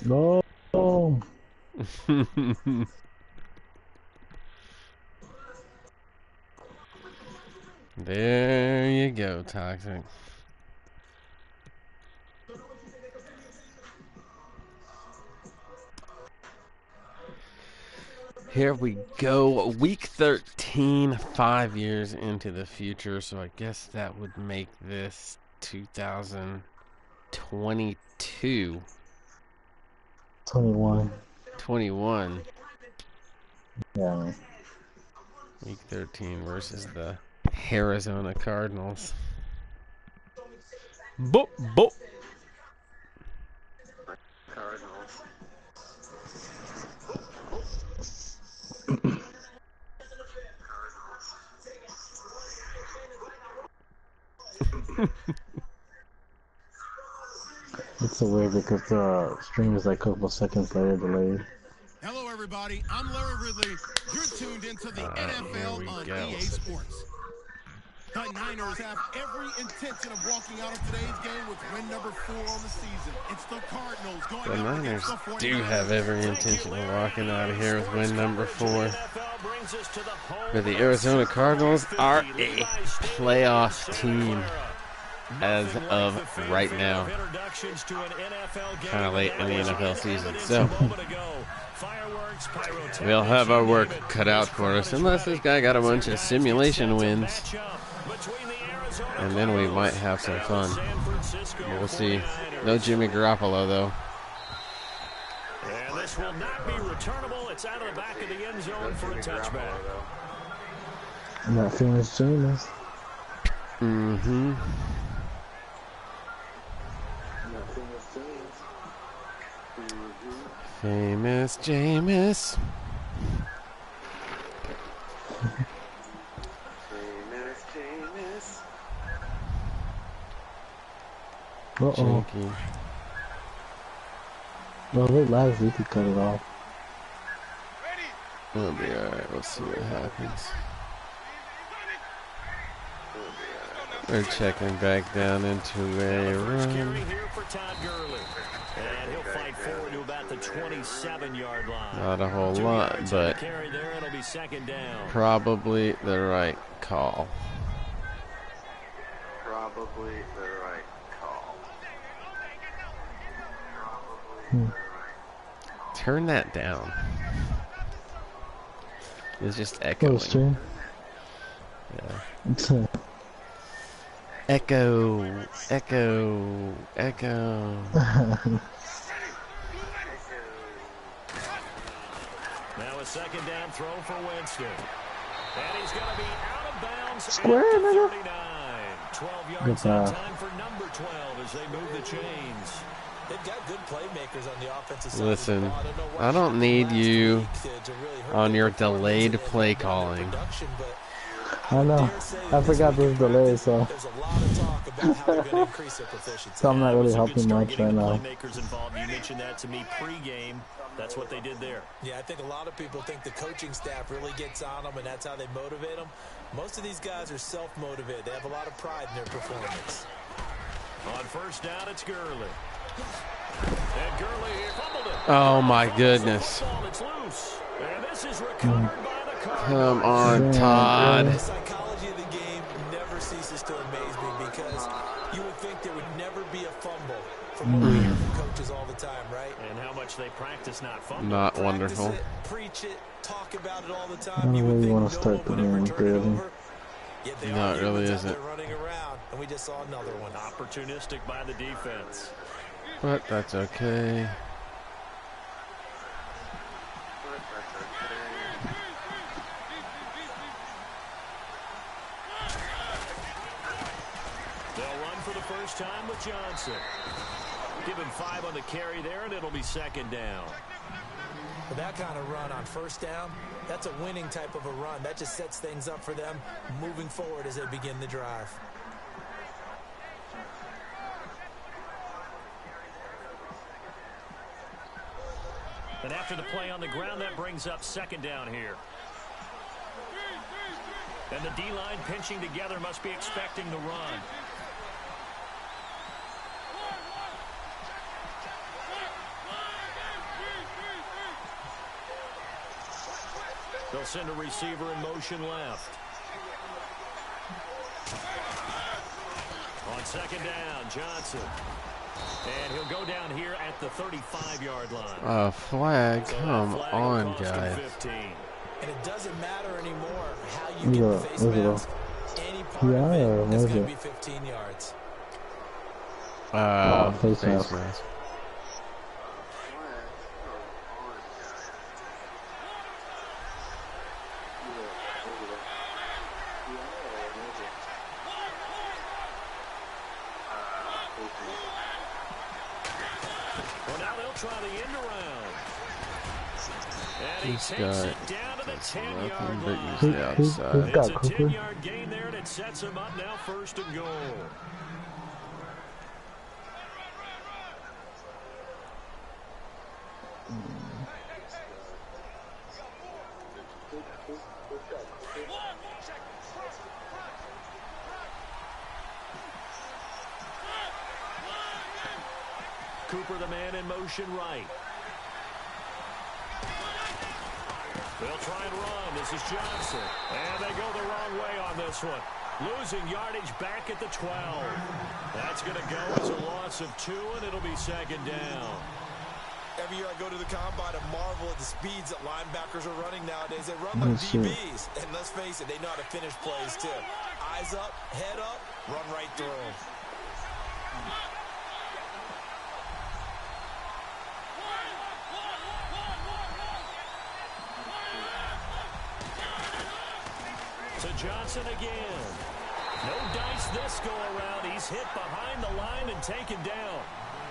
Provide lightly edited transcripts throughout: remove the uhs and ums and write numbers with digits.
No. There you go, Toxic. Here we go. Week 13, 5 years into the future. So I guess that would make this 2022. 21. 21. Yeah. Week 13 versus the Arizona Cardinals. Boop, boop. Cardinals. It's so weird because the stream is like a couple seconds later delayed. Hello, everybody. I'm Larry Ridley. You're tuned into the NFL on EA Sports. The Niners have every intention of walking out of today's game with win number 4 on the season. It's the Cardinals going The up Niners against the 49ers. do have every intention of walking out of here with win number 4. But the Arizona Cardinals are a playoff team as of right now. Kind of late in the NFL season. So we'll have our work cut out for us unless this guy got a bunch of simulation wins. And then we might have some fun. We'll see. No Jimmy Garoppolo, though. And this will not be returnable. It's out of the back of the end zone for a touchback. And that famous Jameis. Mm-hmm. Famous Jameis. Uh-oh. Well, they live, we could cut it off. It'll be alright. We'll see what happens. We're checking back down into a run. And he'll fight forward to about the 27-yard line. Not a whole lot, but probably the right call. Probably the right call. Turn that down. It's just echoing. Yeah. Echo, echo, echo. Now a second down throw for Winston. And he's going to be out of bounds. Square, nigga. 12 yards on time for number 12 as they move the chains. They've got good playmakers on the offensive side. Listen, I don't need you on your delayed play calling. I know. I forgot this delay, so. So I'm not really helping much right now. You mentioned that to me pregame. That's what they did there. Yeah, I think a lot of people think the coaching staff really gets on them, and that's how they motivate them. Most of these guys are self-motivated. They have a lot of pride in their performance. On first down, it's Gurley. And Gurley fumbled it. Oh my goodness. It's loose. And this is recovered by the Cardinals. Come on, Todd. The psychology of the game never ceases to amaze me because you would think there would never be a fumble from what we hear from coaches all the time, right? And how much they practice not fumbling. Not wonderful. Practice it, preach it, talk about it all the I time. don't You would really think want to start the no one game, would ever turn it really. over. Yet they No, are it really humans out isn't. there running around, and we just saw another one. Opportunistic by the defense. But that's okay. They'll run for the first time with Johnson. Give him 5 on the carry there, and it'll be second down. With that kind of run on first down, that's a winning type of a run. That just sets things up for them moving forward as they begin the drive. And after the play on the ground, that brings up second down here. And the D-line pinching together must be expecting the run. They'll send a receiver in motion left. On second down, Johnson. And he'll go down here at the 35-yard line. Flag. Come on, guys. And it doesn't matter anymore how you get the face mask. Any part of it is going to be 15 yards. Face mask. Well, now they'll try the end around. And he takes it down to the 10-yard line. It's a 10-yard gain there, and it sets him up now 1st and goal. Cooper, the man in motion right. They'll try and run. This is Johnson. And they go the wrong way on this one. Losing yardage back at the 12. That's going to go as a loss of 2, and it'll be 2nd down. Every year I go to the combine and marvel at the speeds that linebackers are running nowadays. They run like DBs. And let's face it, they know how to finish plays too. Eyes up, head up, run right through them. To Johnson again. No dice this go around. He's hit behind the line and taken down.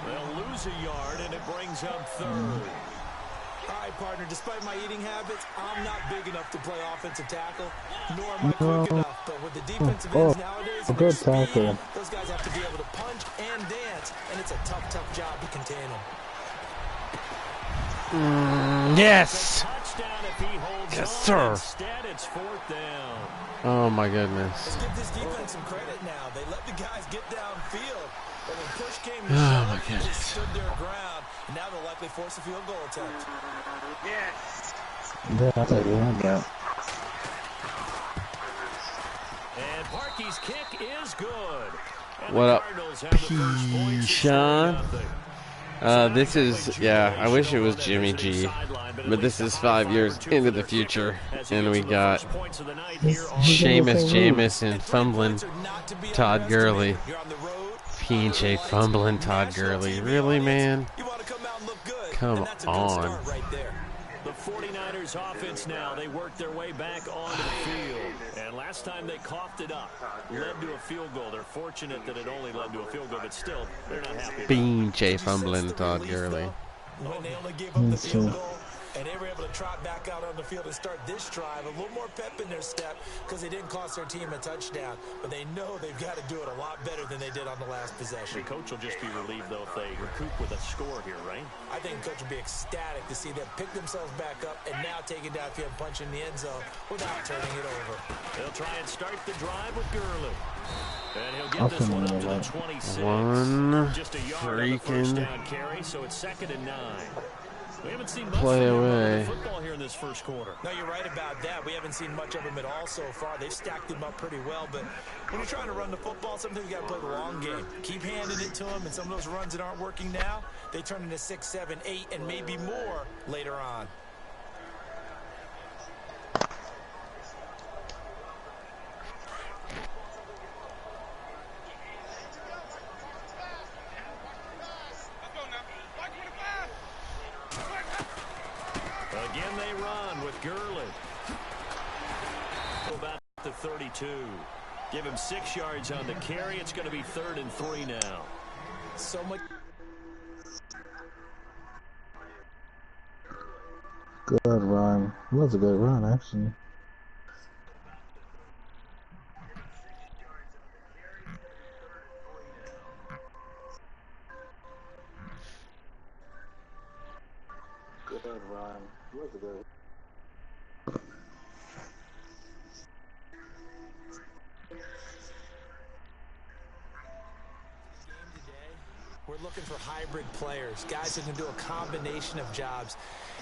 They'll lose a yard, and it brings up 3rd. All right, partner, despite my eating habits, I'm not big enough to play offensive tackle, nor am I quick enough. But with the defensive ends nowadays, and their speed, those guys have to be able to punch and dance, and it's a tough, tough job to contain them. Yes! Yes, sir. Instead, it's 4th down. Oh, my goodness. Let's give this defense some credit now. They let the guys get downfield. But when push came to shove, they stood their ground. And now they'll likely force a field goal attempt. Yes. Yeah, that's what you want, yeah. And Parkey's kick is good. And what up, Sean? This is, yeah, I wish it was Jimmy G, but this is 5 years into the future, and we got Seamus Jameson fumbling Todd Gurley. P&J fumbling Todd Gurley. Really, man? Come on. The 49ers offense now, they work their way back onto the field. And last time they coughed it up, led to a field goal. They're fortunate that it only led to a field goal, but still, they're not happy. P&J fumbling Todd Gurley. When they only gave up the field goal, and they were able to trot back out on the field and start this drive, a little more pep in their step because they didn't cost their team a touchdown. But they know they've got to do it a lot better than they did on the last possession. The coach will just be relieved, though, if they recoup with a score here, right? I think the coach will be ecstatic to see them pick themselves back up and now take it downfield and punch in the end zone without turning it over. They'll try and start the drive with Gurley. And he'll get this one up to the 26. Just a yard on the first down carry, so it's 2nd and 9. We haven't seen much of football here in this first quarter. No, you're right about that. We haven't seen much of them at all so far. They've stacked them up pretty well, but when you're trying to run the football, sometimes you got to play the long game. Keep handing it to them, and some of those runs that aren't working now, they turn into 6, 7, 8, and maybe more later on. Again, they run with Gurley. About the 32. Give him 6 yards on the carry. It's going to be 3rd and 3 now. So much. Good run. It was a good run, actually. Good run. It was a good. We're looking for hybrid players, guys who can do a combination of jobs.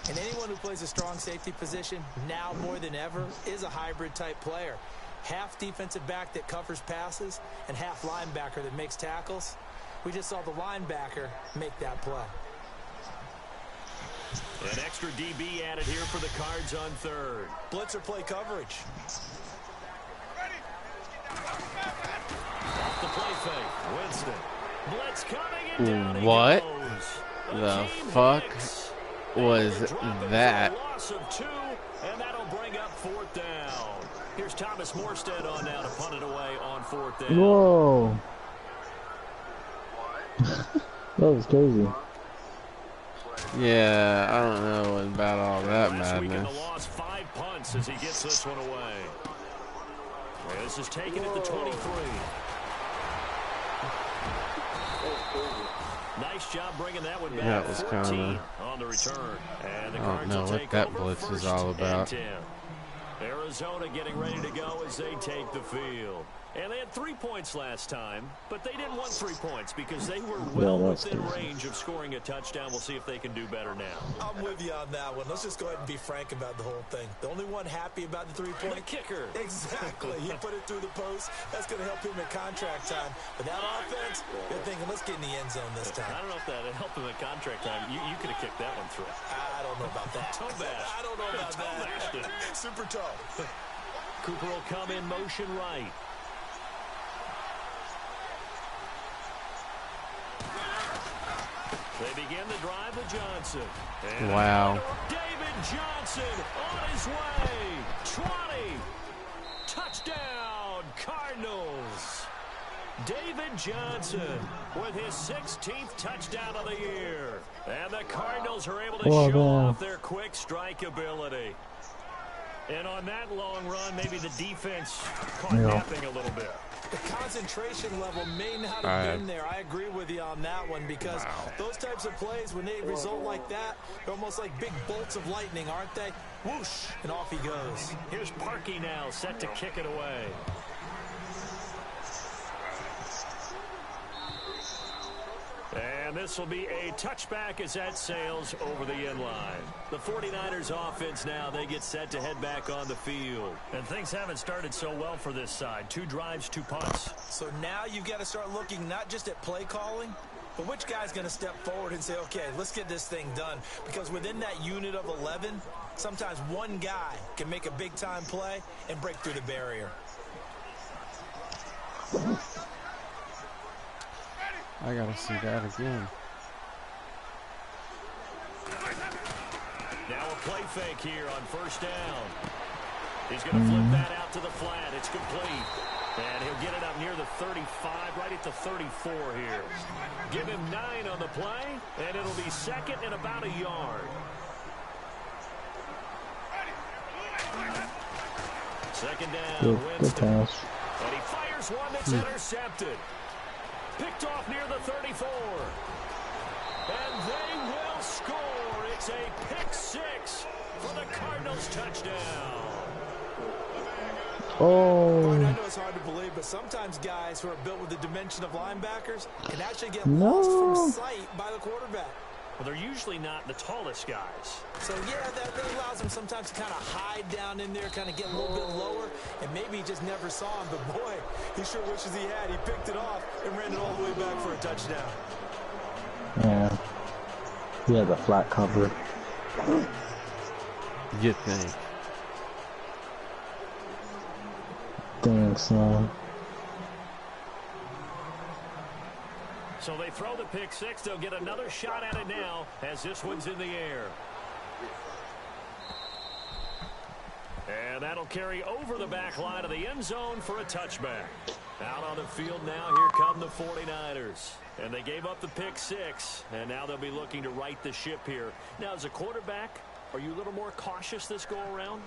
And anyone who plays a strong safety position, now more than ever, is a hybrid-type player. Half defensive back that covers passes and half linebacker that makes tackles. We just saw the linebacker make that play. An extra DB added here for the Cards on third. Blitzer play coverage. Off the play fake. Winston. Blitz coming and down What the fuck was that? Loss of 2, and that'll bring up 4th down. Here's Thomas Morstead on now to punt it away on 4th down. Whoa. That was crazy. Yeah, I don't know about all that Last week in madness. the loss, 5 punts as he gets this one away. Well, this is taken at the 23. Nice job bringing that one back. That was 14 on the return. And the I don't Cards know will what take that over blitz is 1st all about. and 10. Arizona getting ready to go as they take the field. And they had 3 points last time, but they didn't want 3 points because they were well within range of scoring a touchdown. We'll see if they can do better now. I'm with you on that one. Let's just go ahead and be frank about the whole thing. The only one happy about the 3-point kicker. Exactly. He put it through the post. That's going to help him at contract time. But that offense, they're thinking, let's get in the end zone this time. I don't know if that helped him at contract time. You could have kicked that one through. I don't know about that. Toe bash. I don't know about that. Super toe. Cooper will come in motion right. They begin the drive with Johnson. And Wow. David Johnson on his way. 20. Touchdown, Cardinals. David Johnson with his 16th touchdown of the year. And the Cardinals are able to show off their quick strike ability. And on that long run, maybe the defense caught napping a little bit. The concentration level may not have been there. I agree with you on that one because those types of plays, when they result like that, they're almost like big bolts of lightning, aren't they? Whoosh, and off he goes. Here's Parkey now, set to kick it away. And this will be a touchback as that sails over the end line. The 49ers offense now, they get set to head back on the field. And things haven't started so well for this side. 2 drives, 2 punts. So now you've got to start looking not just at play calling, but which guy's going to step forward and say, okay, let's get this thing done. Because within that unit of 11, sometimes one guy can make a big-time play and break through the barrier. I gotta see that again. Now a play fake here on 1st down. He's going to flip that out to the flat. It's complete. And he'll get it up near the 35, right at the 34 here. Give him 9 on the play, and it'll be 2nd and about a yard. Second down, Winston. And he fires one that's intercepted. Picked off near the 34. And they will score. It's a pick 6 for the Cardinals touchdown. Oh. I know it's hard to believe, but sometimes guys who are built with the dimension of linebackers can actually get lost from sight by the quarterback. Well, they're usually not the tallest guys. So, yeah, that allows them sometimes to kind of hide down in there, kind of get a little bit lower, and maybe he just never saw him. But, boy, he sure wishes he had. He picked it off and ran it all the way back for a touchdown. Yeah. He had the flat cover. You think? Dang, son. So they throw the pick 6. They'll get another shot at it now as this one's in the air. And that'll carry over the back line of the end zone for a touchback. Out on the field now, here come the 49ers. And they gave up the pick 6, and now they'll be looking to right the ship here. Now, as a quarterback, are you a little more cautious this go-around?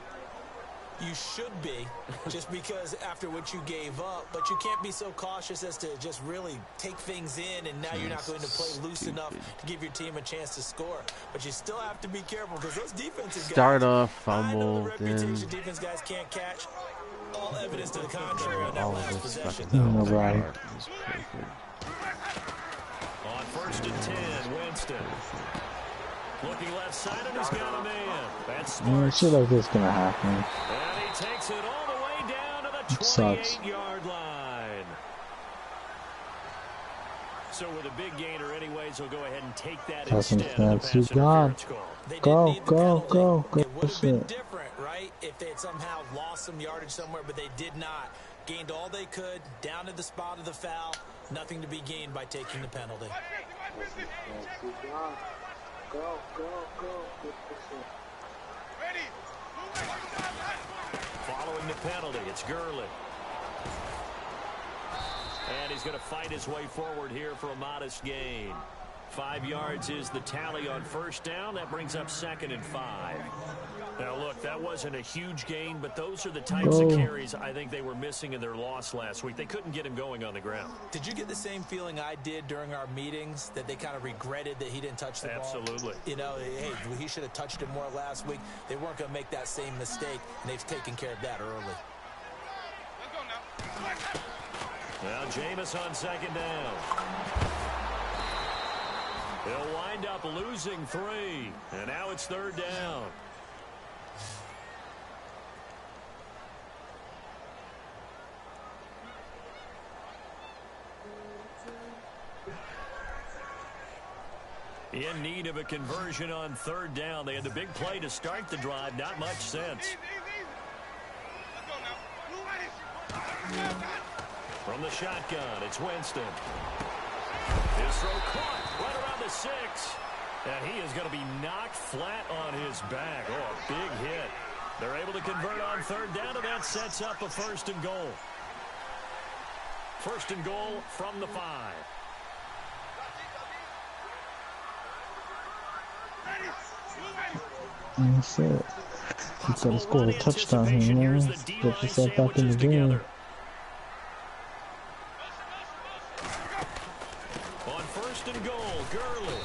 You should be, just because after what you gave up. But you can't be so cautious as to just really take things in, and now you're not going to play loose enough to give your team a chance to score. But you still have to be careful because those defensive guys. Start off, fumble, I know the then reputation defense guys can't catch. All evidence to the contrary on that last possession. Right. On 1st and 10, Winston. Looking left side and he's got a man. That's Smart. Shit like this gonna happen. And he takes it all the way down to the 28-yard line. So with a big gainer anyways, he'll go ahead and take that instead of the pass interference call. Go. It would have been different, right, if they had somehow lost some yardage somewhere, but they did not. Gained all they could, down to the spot of the foul. Nothing to be gained by taking the penalty. Go. Following the penalty, it's Gurley. And he's going to fight his way forward here for a modest gain. 5 yards is the tally on first down. That brings up 2nd and 5. Now, look, that wasn't a huge gain, but those are the types of carries I think they were missing in their loss last week. They couldn't get him going on the ground. Did you get the same feeling I did during our meetings, that they kind of regretted that he didn't touch the ball? Absolutely. You know, hey, he should have touched it more last week. They weren't going to make that same mistake, and they've taken care of that early. Now, Jameis on 2nd down. He'll wind up losing 3, and now it's 3rd down. In need of a conversion on 3rd down. They had the big play to start the drive. Not much sense. From the shotgun, it's Winston. His throw caught right around the 6. And he is going to be knocked flat on his back. Oh, a big hit. They're able to convert on 3rd down, and that sets up a 1st and goal. 1st and goal from the 5. That's it. You gotta score a touchdown here, man. Get yourself back in the game. On 1st and goal, Gurley.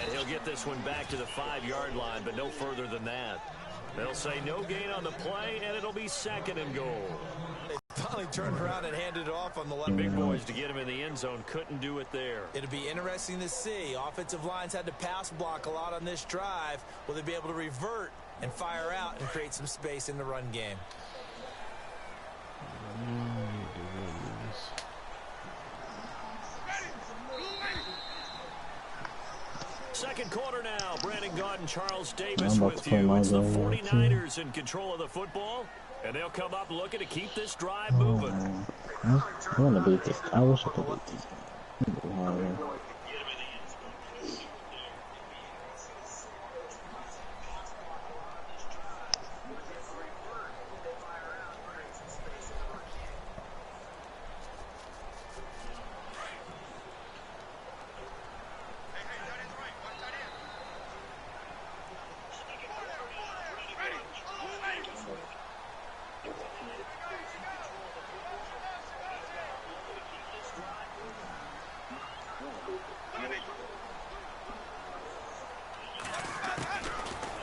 And he'll get this one back to the 5-yard line, but no further than that. They'll say no gain on the play, and it'll be 2nd and goal. They finally turned around and handed it off on the left. Big boys to get him in the end zone. Couldn't do it there. It'll be interesting to see. Offensive lines had to pass block a lot on this drive. Will they be able to revert and fire out and create some space in the run game? Second quarter now. Brandon Gaudin, Charles Davis with you. It's the 49ers in control of the football, and they'll come up looking to keep this drive moving. I want to beat this. I wish I could beat this.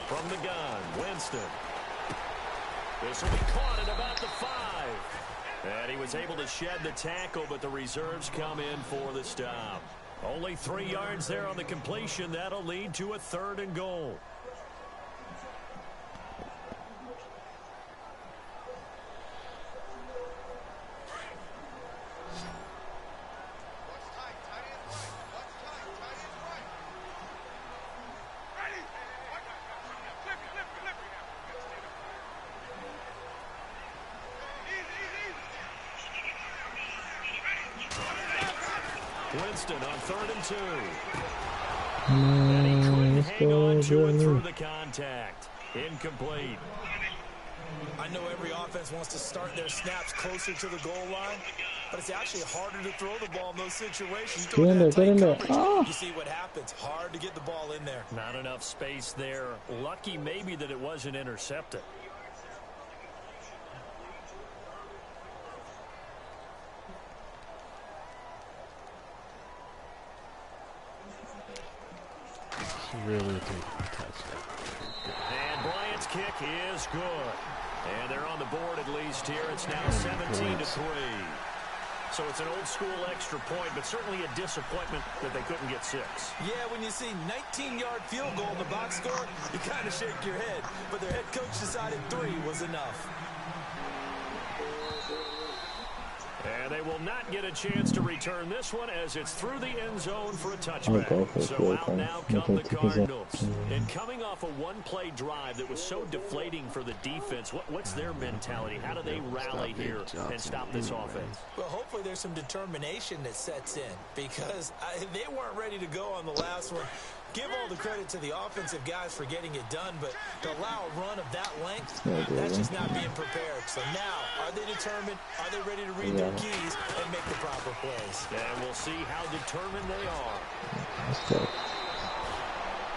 From the gun, Winston. This will be caught at about the 5. And he was able to shed the tackle, but the reserves come in for the stop. Only 3 yards there on the completion. That'll lead to a 3rd and goal. Winston on 3rd and 2. And he couldn't hang on to it through the contact. Incomplete. I know every offense wants to start their snaps closer to the goal line, but it's actually harder to throw the ball in those situations. Get in there. Oh. You see what happens. Hard to get the ball in there. Not enough space there. Lucky maybe that it wasn't intercepted. Really take a touchdown. And Bryant's kick is good. And they're on the board at least here. It's now 17-3. So it's an old-school extra point, but certainly a disappointment that they couldn't get 6. Yeah, when you see 19-yard field goal in the box score, you kind of shake your head. But their head coach decided 3 was enough. And they will not get a chance to return this one as it's through the end zone for a touchback. So out now come the Cardinals. And coming off a one-play drive that was so deflating for the defense, what's their mentality? How do they rally here and stop this offense? Well, hopefully there's some determination that sets in because they weren't ready to go on the last one. Give all the credit to the offensive guys for getting it done, but to allow a run of that length, that's just not being prepared. So now, are they determined? Are they ready to read their keys and make the proper plays? And we'll see how determined they are.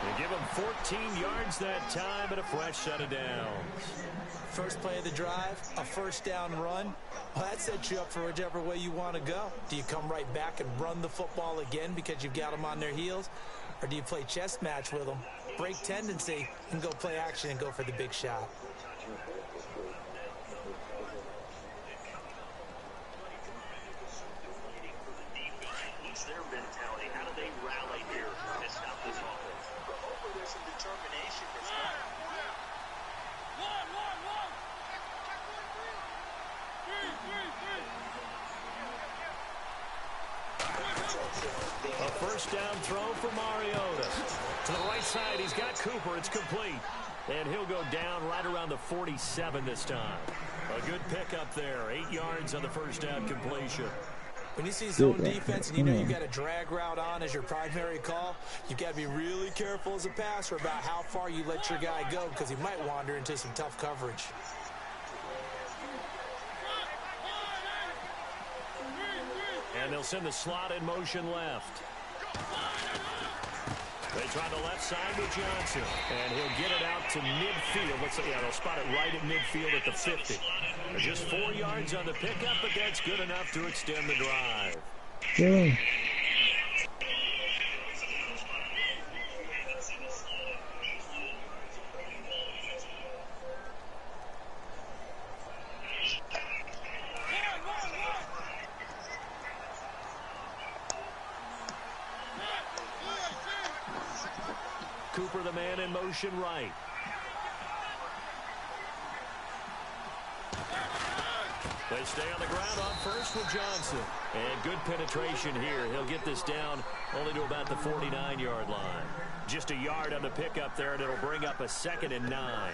They give them 14 yards that time and a fresh set of downs. First play of the drive, a first down run. Well, that sets you up for whichever way you want to go. Do you come right back and run the football again because you've got them on their heels? Or do you play chess match with them, break tendency, and go play action and go for the big shot? What's their mentality? How do they rally here and stop this offense? Well, hopefully there's some determination that's A first down throw for Mariota. To the right side, he's got Cooper. It's complete. And he'll go down right around the 47 this time. A good pickup there. 8 yards on the first down completion. When you see zone defense and you know you've got a drag route on as your primary call, you've got to be really careful as a passer about how far you let your guy go because he might wander into some tough coverage. And they'll send the slot in motion left. They try the left side with Johnson. And he'll get it out to midfield. Let's see, they'll spot it right at midfield at the 50. They're just 4 yards on the pickup, but that's good enough to extend the drive. Yeah. Cooper, the man in motion right. They stay on the ground on first with Johnson. And good penetration here. He'll get this down only to about the 49-yard line. Just a yard on the pickup there, and it'll bring up a 2nd and 9.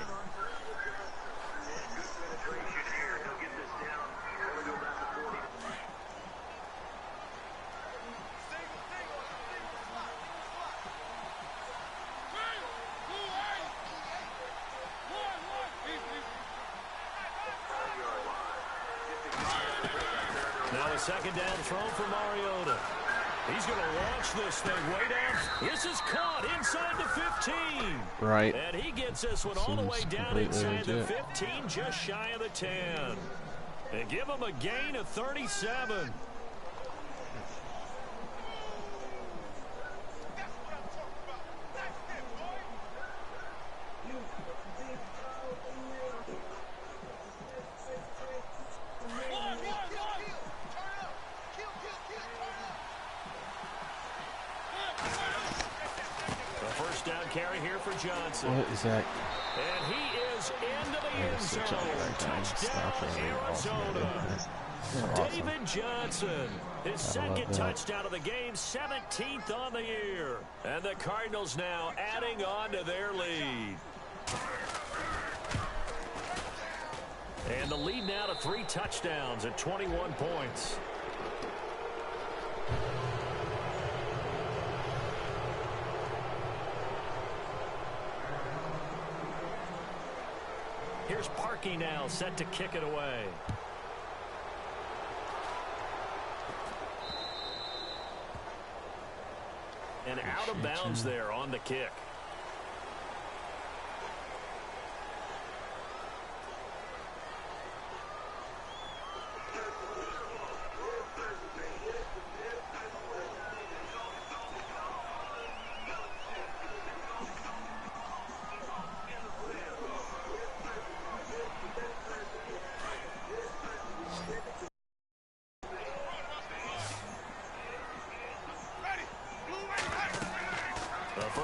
Now a second down throw for Mariota. He's going to launch this thing way down. This is caught inside the 15. Right. And he gets this one all the way down inside the 15, just shy of the 10. They give him a gain of 37. Carry here for Johnson. What is that? And he is into the end zone. Touchdown, Arizona. David Johnson, his second touchdown of the game, 17th on the year. And the Cardinals now adding on to their lead. And the lead now to 3 touchdowns at 21 points. Here's Parkey now, set to kick it away. And out of bounds there on the kick.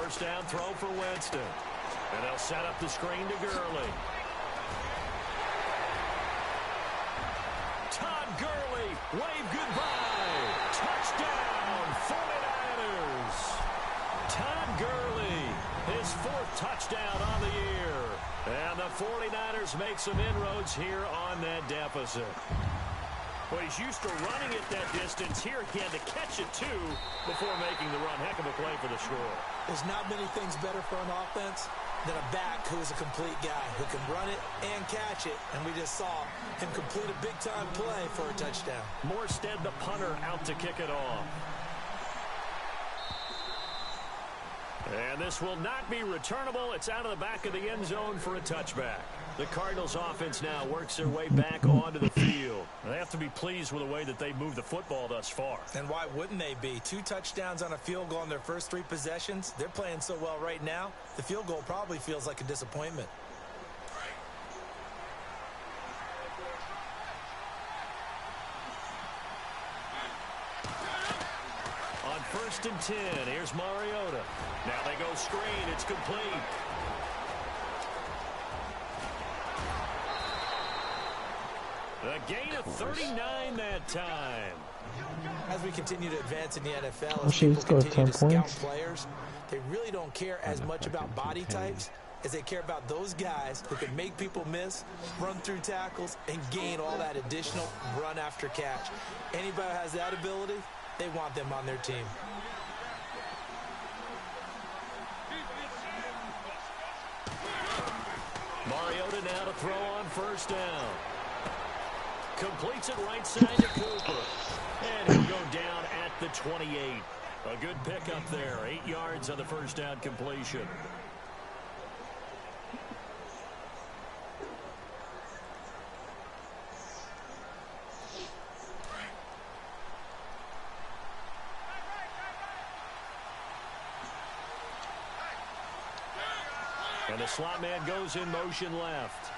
first down throw for Winston. And they'll set up the screen to Gurley. Todd Gurley, wave goodbye. Touchdown, 49ers. Todd Gurley, his 4th touchdown on the year. And the 49ers make some inroads here on that deficit. Well, he's used to running it that distance. Here he had to catch it, too, before making the run. Heck of a play for the score. There's not many things better for an offense than a back who is a complete guy who can run it and catch it. And we just saw him complete a big-time play for a touchdown. Morstead, the punter, out to kick it off. And this will not be returnable. It's out of the back of the end zone for a touchback. The Cardinals offense now works their way back onto the field. They have to be pleased with the way that they moved the football thus far. And why wouldn't they be? 2 touchdowns on a field goal in their first 3 possessions. They're playing so well right now, the field goal probably feels like a disappointment. On 1st and 10, here's Mariota. Now they go screen. It's complete. A gain of 39 that time. As we continue to advance in the NFL, as people continue to scout players, they really don't care as much about body types as they care about those guys who can make people miss, run through tackles, and gain all that additional run after catch. Anybody who has that ability, they want them on their team. Mariota now to throw on 1st down. Completes it right side to Cooper. And he'll go down at the 28. A good pickup there. 8 yards on the 1st down completion. And the slot man goes in motion left.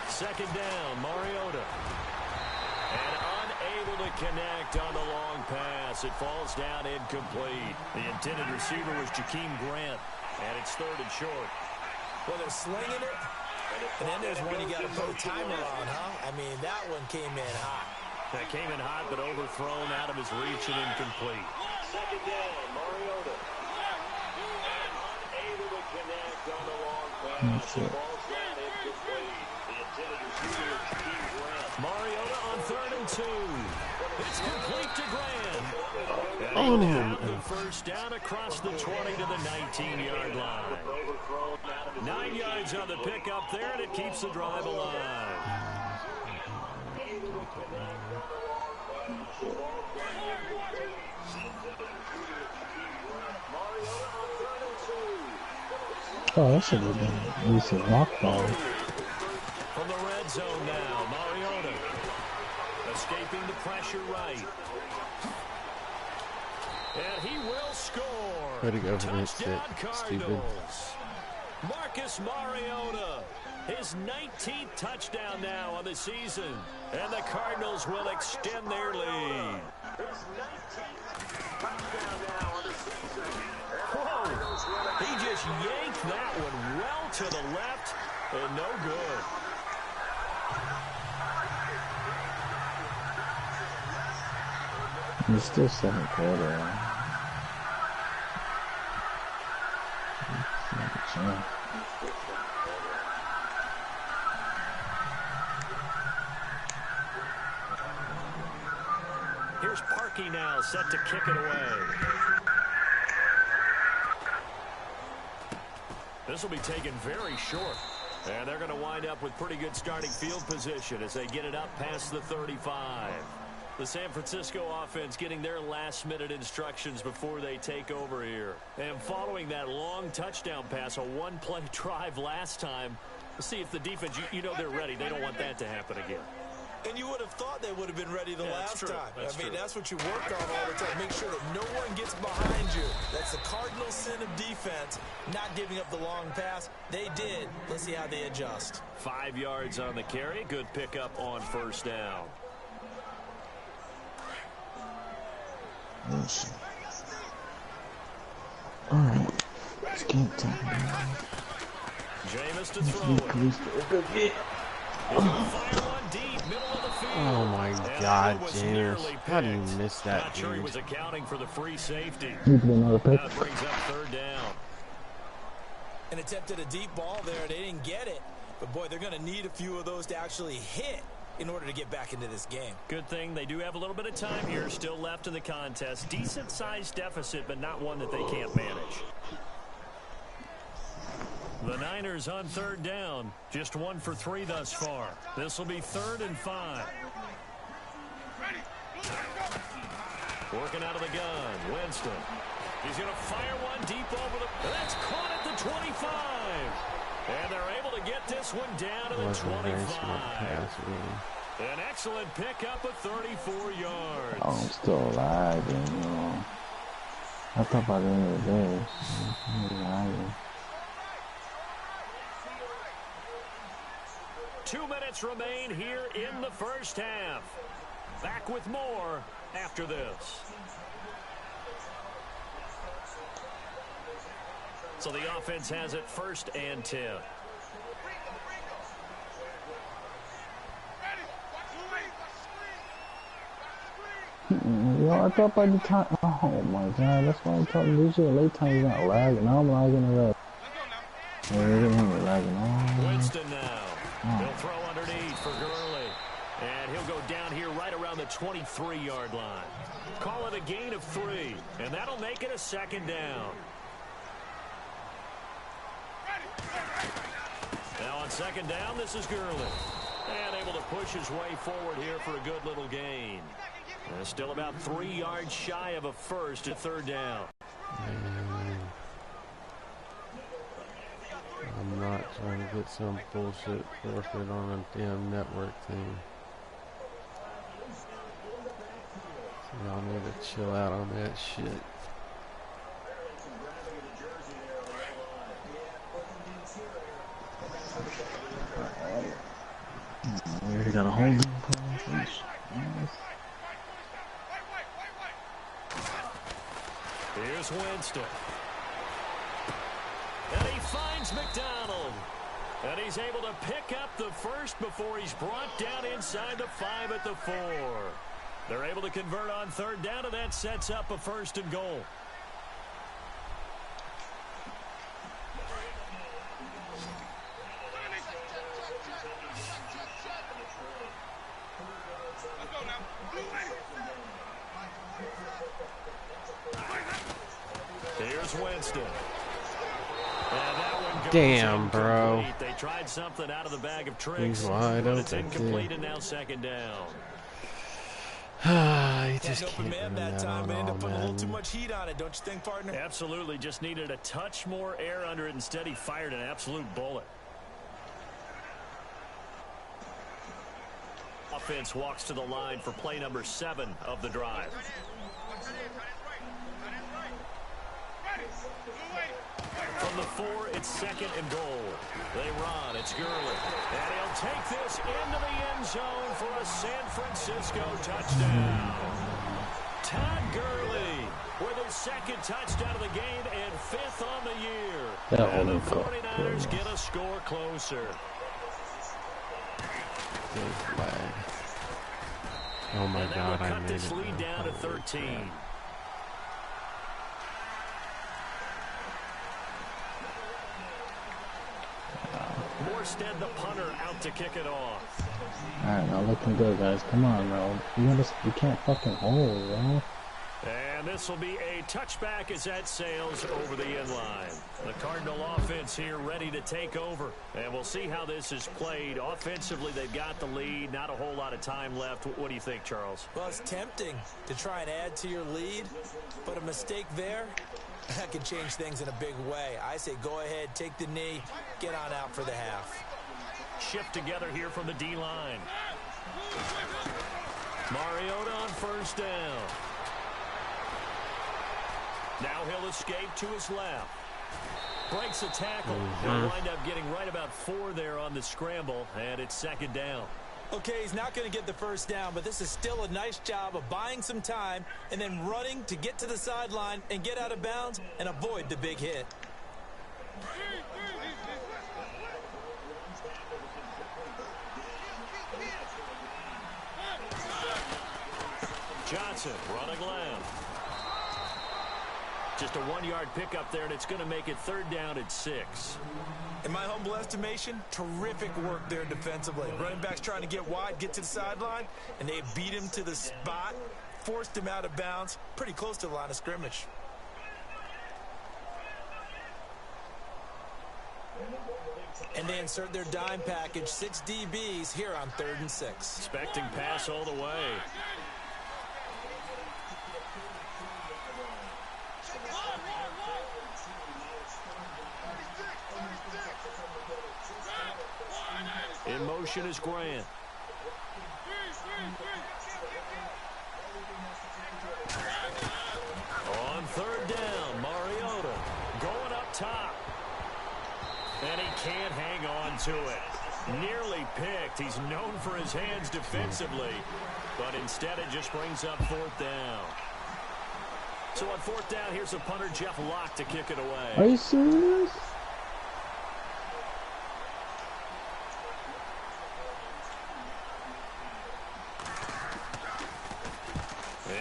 Second down, Mariota. And unable to connect on the long pass. It falls down incomplete. The intended receiver was Jakeem Grant. And it's 3rd and short. Well, they're slinging it. And then there's one you got to put a timer on, huh? I mean, that one came in hot. That came in hot, but overthrown out of his reach and incomplete. Second down, Mariota. And unable to connect on the long pass. It falls down incomplete. The intended receiver is Jakeem Grant. Mariota on 3rd and 2. It's complete to Grant. And he got the first down across the 20 to the 19-yard line. 9 yards on the pickup there, and it keeps the drive alive. Oh, that should have been at least a rock ball. From the red zone now, Mariota escaping the pressure right. And he will score. Way to go for this Touchdown shit, stupid. Marcus Mariota, his 19th touchdown now on the season. And the Cardinals will extend their lead. His 19th touchdown now on the season. Whoa, he just yanked that one well to the left and no good. It's still 2nd quarter. Here's Parkey now, set to kick it away. This will be taken very short. And they're going to wind up with pretty good starting field position as they get it up past the 35. The San Francisco offense getting their last-minute instructions before they take over here. And following that long touchdown pass, a one-play drive last time, we'll see if the defense, you know they're ready. They don't want that to happen again. And you would have thought they would have been ready the last time. I mean, that's what you work on all the time. Make sure that no one gets behind you. That's the Cardinals' sin of defense, not giving up the long pass. They did. Let's see how they adjust. 5 yards on the carry. Good pickup on 1st down. Alright. It's game time. Jameis to throw it. Oh my God, James. How do you miss that, Not sure he was dude? accounting for the free safety. Another pick. That brings up third down. An attempt at a deep ball there. They didn't get it. But, boy, they're going to need a few of those to actually hit in order to get back into this game. Good thing they do have a little bit of time here still left in the contest. Decent-sized deficit, but not one that they can't manage. The Niners on third down. Just 1 for 3 thus far. This will be 3rd and 5. Working out of the gun. Winston. He's going to fire one deep over the... That's caught at the 25. And they're able to get this one down to the 25. An excellent pickup of 34 yards. Oh, I'm still alive, you know. I thought by the end of the day, I'm alive. 2 minutes remain here in the first half. Back with more after this. So the offense has it 1st and 10. Yo, I thought by the time, oh my God, that's why I'm talking this shit. Late time, you're not lagging. Now I'm lagging the rest. You're lagging. Winston now. He'll throw underneath for Gurley. And he'll go down here right around the 23-yard line. Call it a gain of 3. And that'll make it a 2nd down. Now on 2nd down, this is Gurley. And able to push his way forward here for a good little gain. And still about 3 yards shy of a first at 3rd down. I'm not trying to get some bullshit forfeit on a damn network thing. So y'all need to chill out on that shit. We already got a hold of Here's Winston. And he finds McDonald. And he's able to pick up the first before he's brought down inside the 5 at the 4. They're able to convert on 3rd down, and that sets up a 1st and goal. Here's Winston. And that one goes Damn, bro. They tried something out of the bag of tricks. He's wide but it's open, incomplete, and now 2nd down. You just can't man run that that time. on They ended all, up putting a little too man. much heat on it, don't you think, partner? Absolutely. Just needed a touch more air under it. Instead, he fired an absolute bullet. Offense walks to the line for play number 7 of the drive. From the 4, it's 2nd and goal. They run. It's Gurley. And he'll take this into the end zone for a San Francisco touchdown. Todd Gurley with his 2nd touchdown of the game and 5th on the year. And the 49ers get a score closer. Oh my And that God, will I cut made this it. lead down to 13. Morstead, the punter, out to kick it off. Alright, now looking good, guys. Come on, bro. You can't fucking hold, bro. And this will be a touchback as that sails over the end line. The Cardinal offense here ready to take over. And we'll see how this is played. Offensively, they've got the lead. Not a whole lot of time left. What do you think, Charles? Well, it's tempting to try and add to your lead, but a mistake there, that could change things in a big way. I say go ahead, take the knee, get on out for the half. Shift together here from the D-line. Mariota on 1st down. Now he'll escape to his left. Breaks a tackle. He'll wind up getting right about 4 there on the scramble, and it's 2nd down. Okay, he's not going to get the first down, but this is still a nice job of buying some time and then running to get to the sideline and get out of bounds and avoid the big hit. Johnson running left. Just a 1-yard pickup there, and it's going to make it 3rd down and 6. In my humble estimation, terrific work there defensively. Running backs trying to get wide, get to the sideline, and they beat him to the spot, forced him out of bounds, pretty close to the line of scrimmage. And they insert their dime package, 6 DBs here on 3rd and 6. Expecting pass all the way. In motion is Grant. On 3rd down, Mariota going up top. And he can't hang on to it. Nearly picked. He's known for his hands defensively, but instead it just brings up 4th down. So on 4th down, here's a punter, Jeff Locke, to kick it away. Are you serious?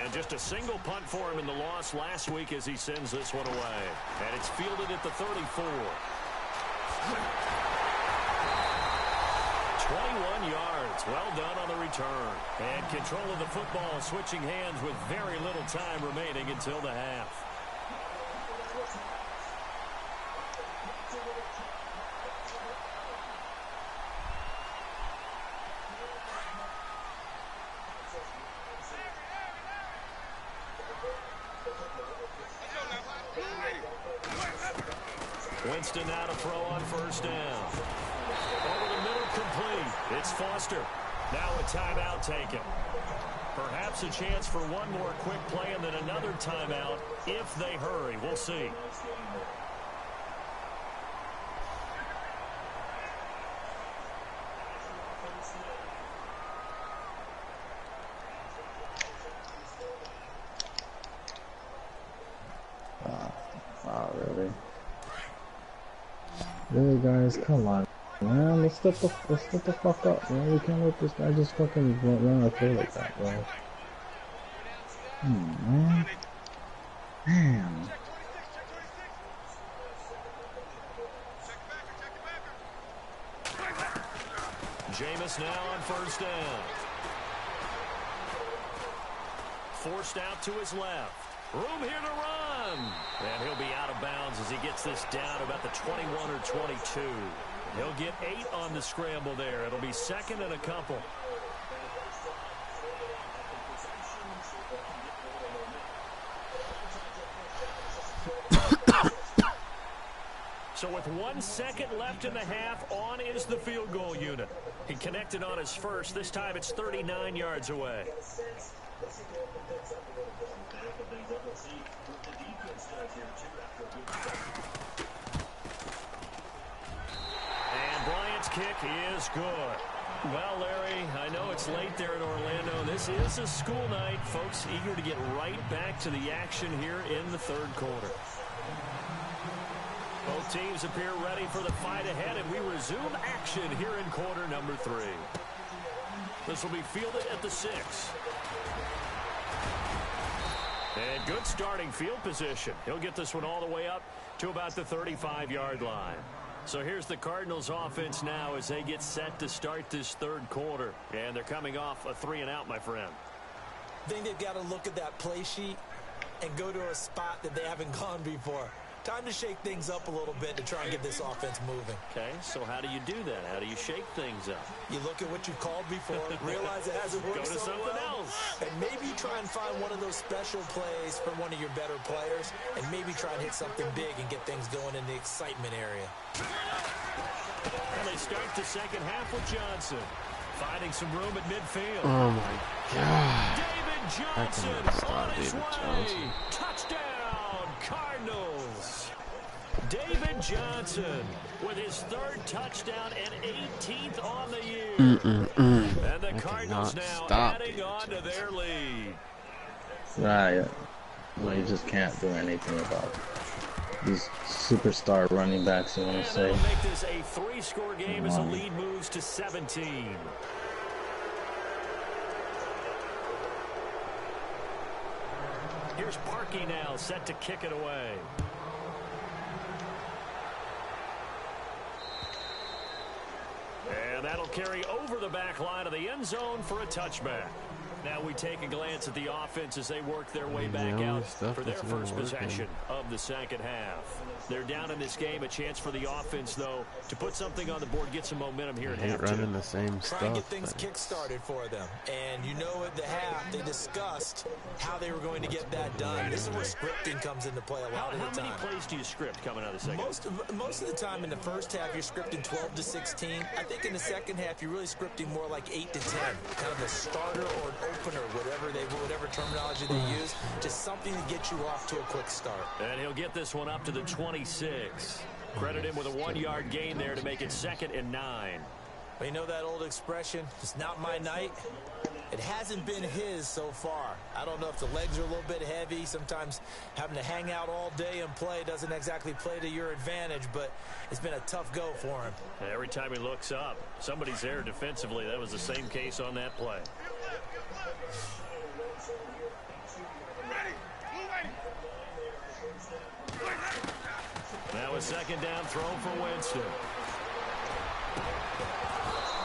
And just a single punt for him in the loss last week as he sends this one away. And it's fielded at the 34. 21 yards. Well done on the return. And control of the football, switching hands with very little time remaining until the half. Winston now to throw on 1st down. Over the middle, complete. It's Foster. Now a timeout taken. Perhaps a chance for one more quick play and then another timeout if they hurry. We'll see. Really? Really, guys? Come on, man. Let's step the fuck up, man. We can't let this guy just fucking run our play like that, bro. Man. Damn. Jameis now on 1st down. Forced out to his left. Room here to run. And he'll be out of bounds as he gets this down about the 21 or 22. He'll get 8 on the scramble there. It'll be 2nd and a couple. So with 1 second left in the half, on is the field goal unit. He connected on his first. This time it's 39 yards away. And Bryant's kick is good. Well, Larry, I know it's late there in Orlando. This is a school night. Folks eager to get right back to the action here in the 3rd quarter. Both teams appear ready for the fight ahead, and we resume action here in quarter number 3. This will be fielded at the 6. And good starting field position. He'll get this one all the way up to about the 35-yard line. So here's the Cardinals offense now as they get set to start this 3rd quarter. And they're coming off a 3-and-out, my friend. I think they've got to look at that play sheet and go to a spot that they haven't gone before. Time to shake things up a little bit to try and get this offense moving. Okay, so how do you do that? How do you shake things up? You look at what you've called before, realize it hasn't worked Go to so something well, else. and maybe try and find one of those special plays for one of your better players, and maybe try and hit something big and get things going in the excitement area. And they start the second half with Johnson, finding some room at midfield. Oh my God. David Johnson stop on his David way. Johnson. Touchdown, Cardinals. David Johnson with his 3rd touchdown and 18th on the year. And the Cardinals now adding on to their lead. Right. Well, you just can't do anything about these superstar running backs, you want to say. That'll make this a 3-score game as the lead moves to 17. Here's Parkey now, set to kick it away. And that'll carry over the back line of the end zone for a touchback. Now we take a glance at the offense as they work their way back out for their first possession of the second half. They're down in this game. A chance for the offense, though, to put something on the board, get some momentum here at half. Running the same stuff. Try and get things kick-started for them. And you know at the half, they discussed how they were going to get that done. This is where scripting comes into play a lot of the time. How many plays do you script coming out of the second? Most of the time in the first half, you're scripting 12 to 16. I think in the second half, you're really scripting more like 8 to 10. Kind of a starter or an opener, whatever terminology they use. Just something to get you off to a quick start. And he'll get this one up to the 26. Credit him with a 1-yard gain there to make it 2nd and 9. Well, you know that old expression, it's not my night. It hasn't been his so far. I don't know if the legs are a little bit heavy. Sometimes having to hang out all day and play doesn't exactly play to your advantage, but it's been a tough go for him. Every time he looks up, somebody's there defensively. That was the same case on that play. Now a 2nd down throw for Winston.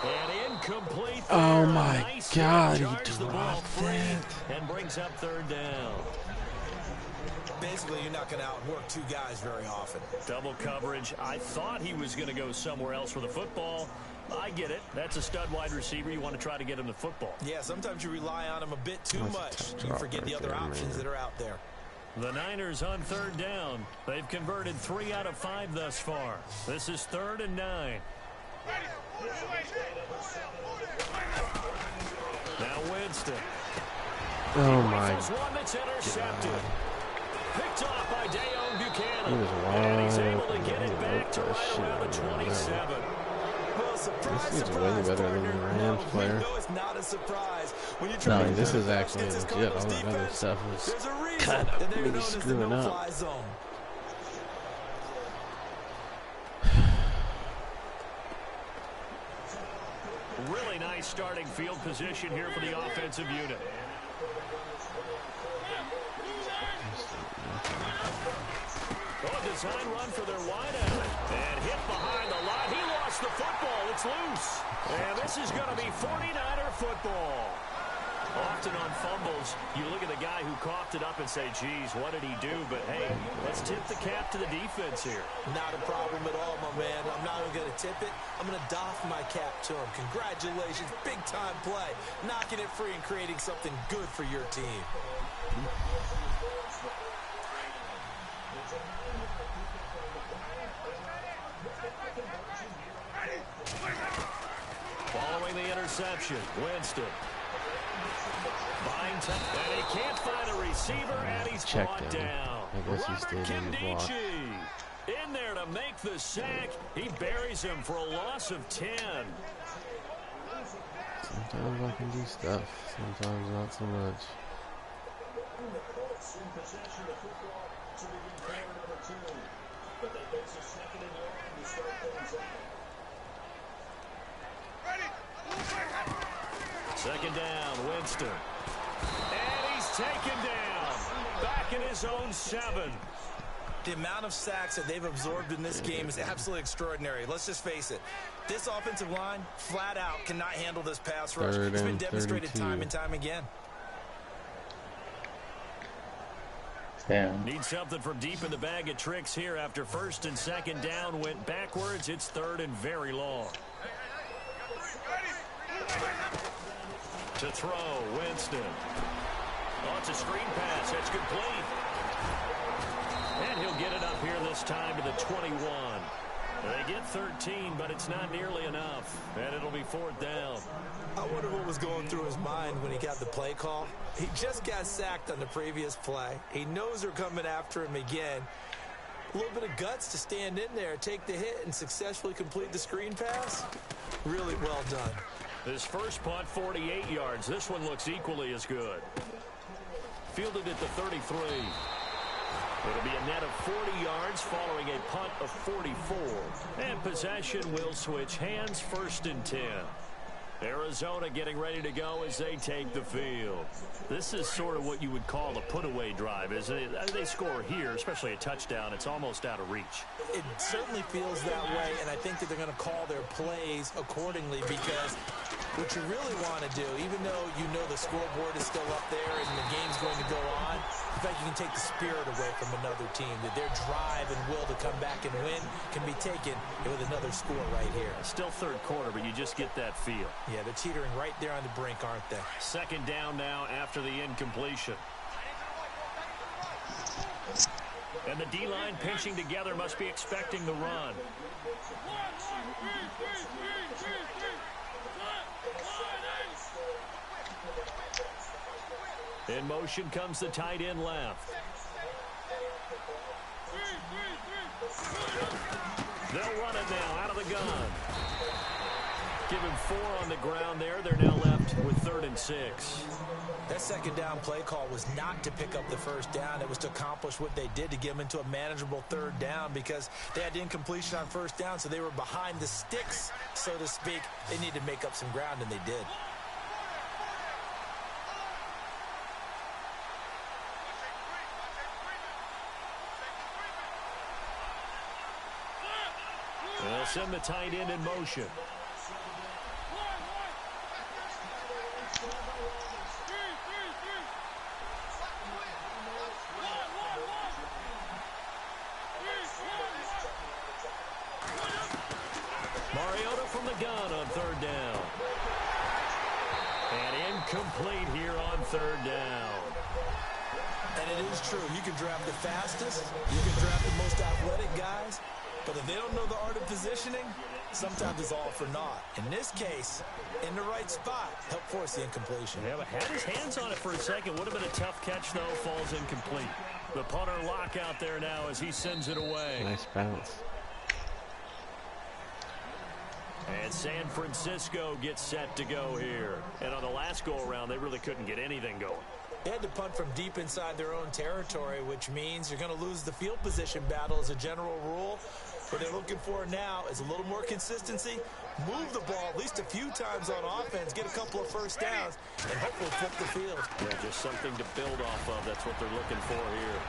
And incomplete. Oh my nice God, he charges the ball free dropped and brings up 3rd down. Basically, you're not going to outwork 2 guys very often. Double coverage. I thought he was going to go somewhere else for the football. I get it. That's a stud wide receiver. You want to try to get him the football. Yeah, sometimes you rely on him a bit too much. You forget the other options that are out there. The Niners on 3rd down. They've converted 3 out of 5 thus far. This is 3rd and 9. Now Winston. Oh my one that's intercepted. Picked off by Dayon Buchanan. He was And he's wide able to open. get it back to right around the 27. Well, surprise, This is way surprise, better than partner. the Rams player. No, it's not a surprise. When you try No, to this is defend actually against this legit. All Cardinals that other defense, stuff was there's a reason kind that of they're me known as the screwing up. no-fly zone. Really nice starting field position here for the offensive unit. Design run for their wideout. And hit behind the line. He lost the football. It's loose. And this is going to be 49er football. Often on fumbles, you look at the guy who coughed it up and say, geez, what did he do? But, hey, let's tip the cap to the defense here. Not a problem at all, my man. I'm not even going to tip it. I'm going to doff my cap to him. Congratulations. Big-time play. Knocking it free and creating something good for your team. Following the interception, Winston. Buying time, and he can't find a receiver, and he's brought down. I guess he stayed in the block. In there to make the sack. He buries him for a loss of 10. Sometimes I can do stuff. Sometimes not so much. Second down, Winston. And he's taken down. Back in his own 7. The amount of sacks that they've absorbed in this game is absolutely extraordinary. Let's just face it. This offensive line, flat out, cannot handle this pass rush. It's been demonstrated time and time again. Damn. Need something from deep in the bag of tricks here after first and second down went backwards. It's 3rd and very long. To throw, Winston. Oh, it's a screen pass. That's complete. And he'll get it up here this time to the 21. They get 13, but it's not nearly enough. And it'll be 4th down. I wonder what was going through his mind when he got the play call. He just got sacked on the previous play. He knows they're coming after him again. A little bit of guts to stand in there, take the hit, and successfully complete the screen pass. Really well done. His first punt, 48 yards. This one looks equally as good. Fielded at the 33. It'll be a net of 40 yards following a punt of 44. And possession will switch hands, 1st and 10. Arizona getting ready to go as they take the field. This is sort of what you would call a put-away drive, isn't it? As they score here, especially a touchdown, it's almost out of reach. It certainly feels that way, and I think that they're going to call their plays accordingly, because what you really want to do, even though you know the scoreboard is still up there and the game's going to go on, in fact, you can take the spirit away from another team, that their drive and will to come back and win can be taken with another score right here. Still 3rd quarter, but you just get that feel. Yeah, they're teetering right there on the brink, aren't they? 2nd down now after the incompletion. And the D-line pinching together, must be expecting the run. In motion comes the tight end left. They'll run it now out of the gun. Give him 4 on the ground there. They're now left with 3rd and 6. That 2nd down play call was not to pick up the 1st down. It was to accomplish what they did, to get them into a manageable 3rd down, because they had incompletion on 1st down, so they were behind the sticks, so to speak. They needed to make up some ground, and they did. They'll send the tight end in motion. Mariota from the gun on 3rd down. And incomplete here on 3rd down. And it is true. You can draft the fastest. You can draft the most athletic guys. But if they don't know the art of positioning, sometimes it's all for naught. In this case, in the right spot, help force the incompletion. Yeah, but had his hands on it for a second. Would have been a tough catch, though. Falls incomplete. The punter lock out there now as he sends it away. Nice bounce. And San Francisco gets set to go here. And on the last go-around, they really couldn't get anything going. They had to punt from deep inside their own territory, which means you're going to lose the field position battle as a general rule. What they're looking for now is a little more consistency, move the ball at least a few times on offense, get a couple of 1st downs, and hopefully flip the field. Yeah, just something to build off of. That's what they're looking for here.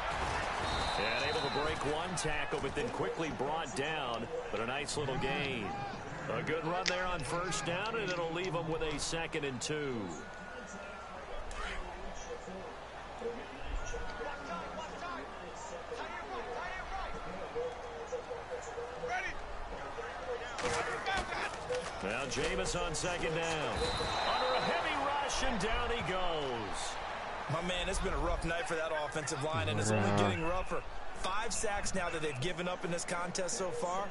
And able to break one tackle, but then quickly brought down. But a nice little gain. A good run there on 1st down, and it'll leave them with a 2nd and 2. Now Jameis on 2nd down. Under a heavy rush, and down he goes. My man, it's been a rough night for that offensive line, and it's only getting rougher. 5 sacks now that they've given up in this contest so far.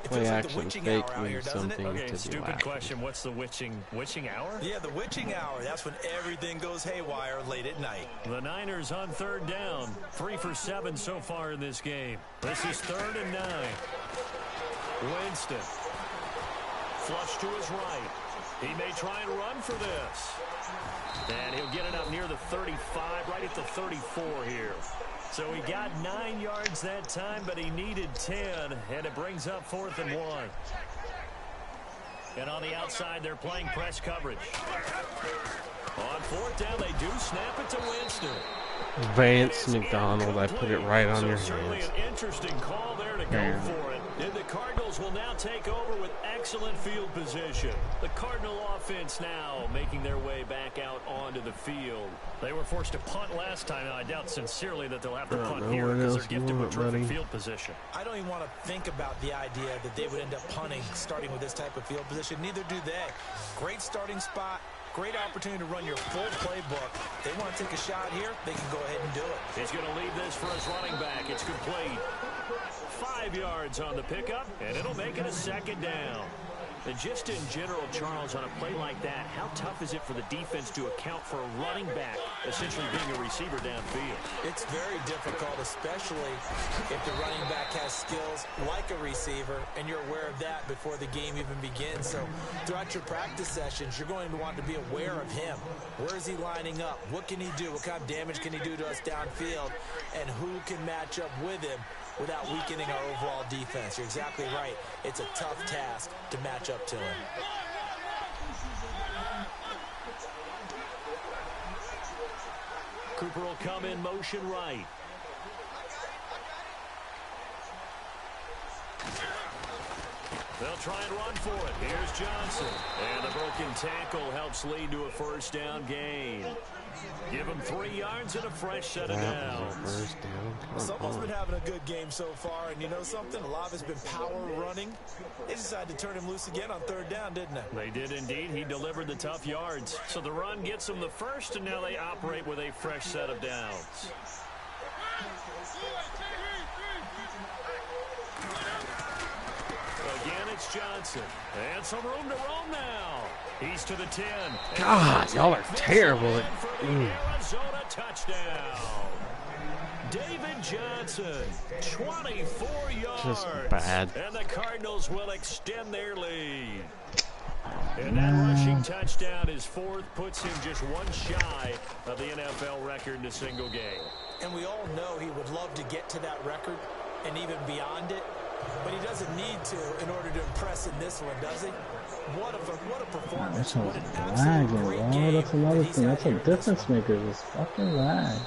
It feels like the witching hour out here, doesn't it? Okay, stupid question. What's the witching hour? Yeah, the witching hour. That's when everything goes haywire late at night. The Niners on 3rd down. 3 for 7 so far in this game. This is 3rd and 9. Winston. Flush to his right. He may try and run for this. And he'll get it up near the 35, right at the 34 here. So he got 9 yards that time, but he needed 10, and it brings up 4th and 1. And on the outside, they're playing press coverage. On 4th down, they do snap it to Winston. Vance McDonald, I put it right on your Certainly hands. an interesting call there to go for it. And the Cardinals will now take over with excellent field position. The Cardinal offense now making their way back out onto the field. They were forced to punt last time. Now, I doubt sincerely that they'll have to punt here because they're gifted with terrific field position. I don't even want to think about the idea that they would end up punting starting with this type of field position. Neither do they. Great starting spot. Great opportunity to run your full playbook. They want to take a shot here, they can go ahead and do it. He's going to leave this for his running back. It's complete. 5 yards on the pickup, and it'll make it a 2nd down. And just in general, Charles, on a play like that, how tough is it for the defense to account for a running back essentially being a receiver downfield? It's very difficult, especially if the running back has skills like a receiver, and you're aware of that before the game even begins. So throughout your practice sessions, you're going to want to be aware of him. Where is he lining up? What can he do? What kind of damage can he do to us downfield? And who can match up with him without weakening our overall defense? You're exactly right. It's a tough task to match up to him. Cooper will come in motion right. They'll try and run for it. Here's Johnson. And the broken tackle helps lead to a first down gain. Give him 3 yards and a fresh set of downs. Someone's been having a good game so far, and you know something? A lot of it's been power running. They decided to turn him loose again on 3rd down, didn't they? They did indeed. He delivered the tough yards. So the run gets them the first, and now they operate with a fresh set of downs. Again, it's Johnson. And some room to roam now. He's to the 10. God, y'all are terrible at Arizona touchdown. David Johnson, 24 yards. Just bad. And the Cardinals will extend their lead. And that rushing touchdown, his 4th, puts him just one shy of the NFL record in a single game. And we all know he would love to get to that record and even beyond it. But he doesn't need to in order to impress in this one, does he? What a performance. That's a lagging, that's another thing. That's a difference maker. Just fucking lag.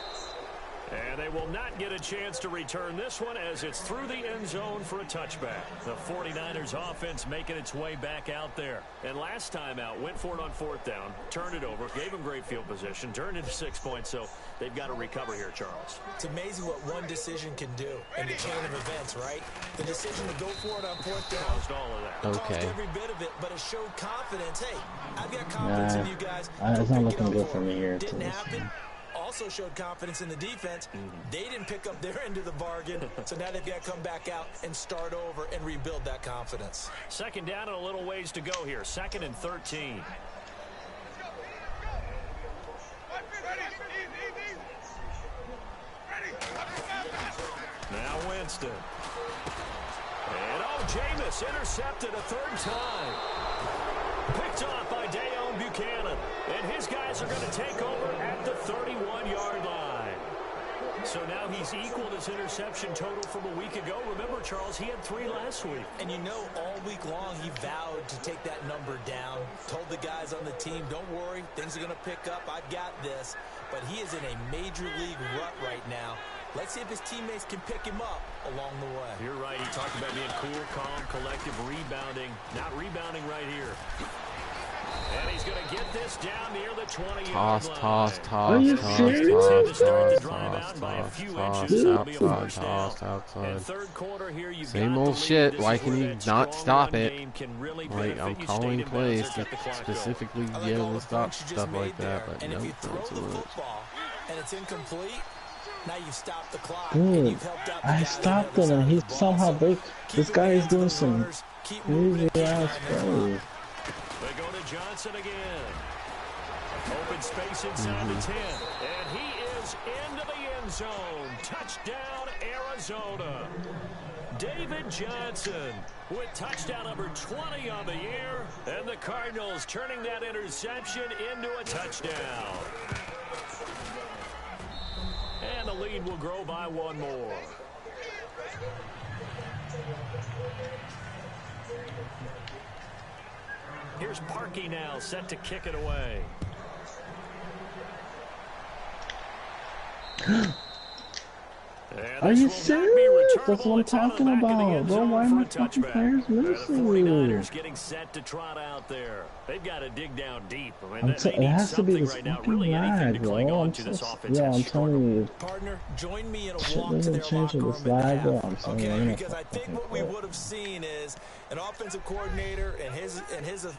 And they will not get a chance to return this one as it's through the end zone for a touchback. The 49ers offense making its way back out there. And last time out, went for it on 4th down, turned it over, gave them great field position, turned into 6 points, so they've got to recover here, Charles. It's amazing what one decision can do in the chain of events, right? The decision to go for it on 4th down. Caused all of that. Caused every bit of it, but it showed confidence. Hey, I've got confidence in you guys. It's not looking good for me here. Didn't happen. Also showed confidence in the defense. They didn't pick up their end of the bargain, so now they've got to come back out and start over and rebuild that confidence. 2nd down and a little ways to go here. 2nd and 13. Now Winston. And Jameis intercepted a 3rd time. Picked off by Dayon Buchanan. And his guys are going to take over at the 31-yard line. So now he's equaled his interception total from a week ago. Remember, Charles, he had 3 last week. And you know, all week long he vowed to take that number down. Told the guys on the team, don't worry, things are going to pick up. I've got this. But he is in a major league rut right now. Let's see if his teammates can pick him up along the way. You're right. He talked about being cool, calm, collective, rebounding. Not rebounding right here. And he's going to get this down near the 20-yard line. Are you serious? Same old shit. Why can you not stop it? Like, I'm calling plays to specifically be able to stop stuff like that, but no, not so much. And it's incomplete. Now you stop the clock. Dude, I stopped it and he somehow breaks. This guy is doing some crazy ass plays. They go to Johnson again. Open space inside the 10. And he is into the end zone. Touchdown, Arizona. David Johnson with touchdown number 20 on the year. And the Cardinals turning that interception into a touchdown. And the lead will grow by 1 more. Here's Parkey now, set to kick it away. Are you serious? That's what I'm talking about. Bro, why are my fucking players missing? 49ers getting set to trot out there. They've got to dig down deep. I mean, it has to be this fucking lag, bro. I'm telling you. Partner, join me in a walk to their locker room at half. Okay, because I think what we would have seen is an offensive coordinator and his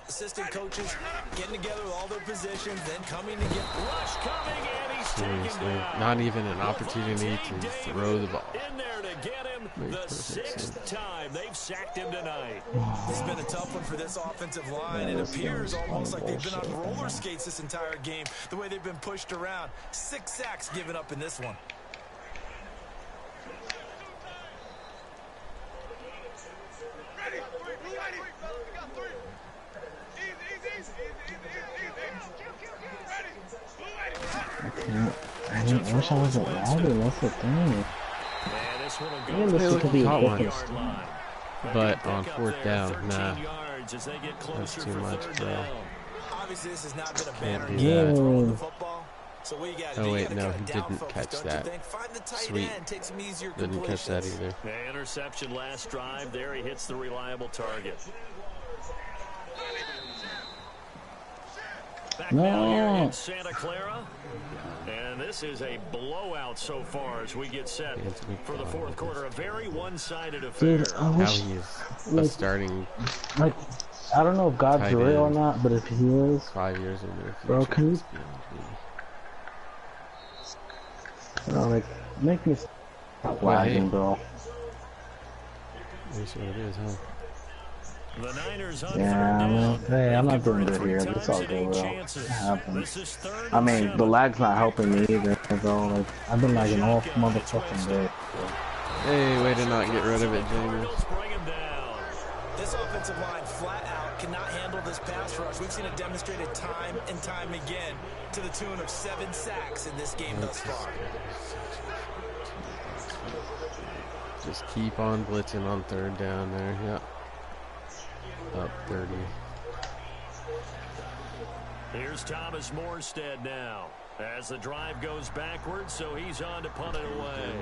assistant coaches getting together with all their positions, then coming together. Rush coming, and he's taken down. Not even an opportunity to throw the ball. In there to get him the sixth time they've sacked him tonight. It's been a tough one for this offensive line. It appears almost like they've been on roller skates this entire game, the way they've been pushed around. 6 sacks given up in this one. I wish I wasn't lagging, that's the thing. Yeah, this could be a But on 4th down, nah. That's too much, bro. Obviously, this has not been a Can't banner do game that. throwing the football. So what you got to do? Oh, wait, you gotta no, kinda he down didn't focus, catch don't you that. think? Find the tight Sweet. end, take some easier Didn't catch that completions. either. The interception last drive. There he hits the reliable target. Back now here in Santa Clara. And this is a blowout so far as we get set for the 4th quarter. A very one-sided affair. Dude, I How wish, he is a starting like, I don't know if God's tight real or end. not, but if he is, 5 years into the future. bro, can you, like, make me stop lagging, bro. That's what it is, huh? The Niners on Yeah, third I mean, down. hey, I'm not doing Converted good 3 here. It's times all and good, 8 bro. chances. It happens. This is 3rd I and mean, 7. the lag's not helping me either, bro. Like, I've been lagging all motherfucking day. Hey, way to not get rid of it, James. Bring him down. This offensive line flat out cannot handle this pass rush. We've seen it demonstrated time and time again to the tune of 7 sacks in this game thus far. Just keep on blitzing on 3rd down there. Yep. Up 30. Here's Thomas Morstead now as the drive goes backwards, so he's on to punt it away.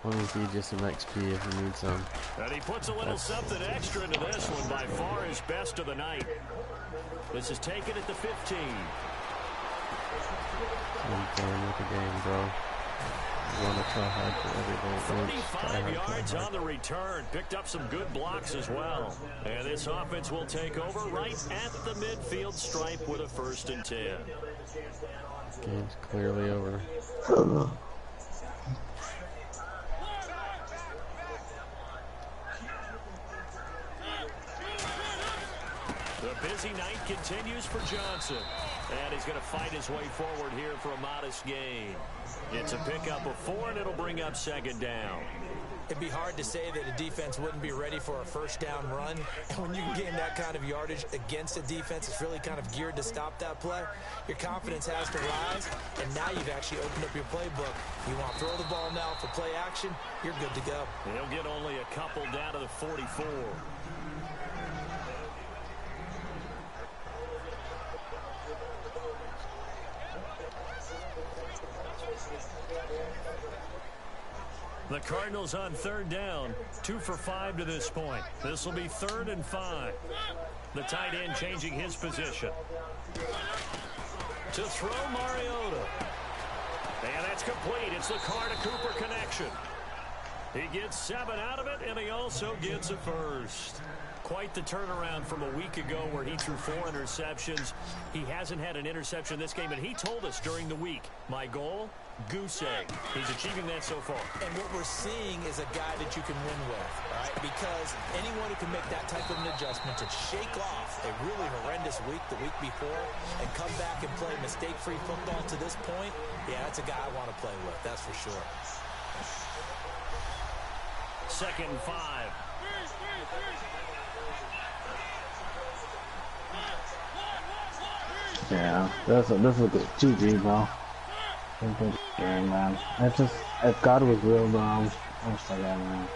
Why don't you just some XP if you need some? And he puts a little something extra into this one, by far his best of the night. This is taken at the 15. I'm playing with the game, bro. You want to try hard for every day. 35 yards on the return. Picked up some good blocks as well. And this offense will take over right at the midfield stripe with a 1st and 10. Game's clearly over. The busy night continues for Johnson. And he's going to fight his way forward here for a modest gain. It's a pickup of 4, and it'll bring up 2nd down. It'd be hard to say that a defense wouldn't be ready for a 1st down run. And when you can gain that kind of yardage against a defense that's really kind of geared to stop that play, your confidence has to rise. And now you've actually opened up your playbook. You want to throw the ball now for play action, you're good to go. He'll get only a couple down to the 44. The Cardinals on 3rd down, 2 for 5 to this point. This will be 3rd and 5. The tight end changing his position. To throw Mariota. And that's complete. It's the Carr to Cooper connection. He gets 7 out of it, and he also gets a 1st. Quite the turnaround from a week ago where he threw 4 interceptions. He hasn't had an interception this game, and he told us during the week, my goal, goose egg. He's achieving that so far. And what we're seeing is a guy that you can win with, all right? Because anyone who can make that type of an adjustment to shake off a really horrendous week the week before and come back and play mistake-free football to this point, yeah, that's a guy I want to play with, that's for sure. 2nd and 5. Yeah, this is a good GG, bro. Good game, man. It's just, if God was real, bro, I wish like that, man.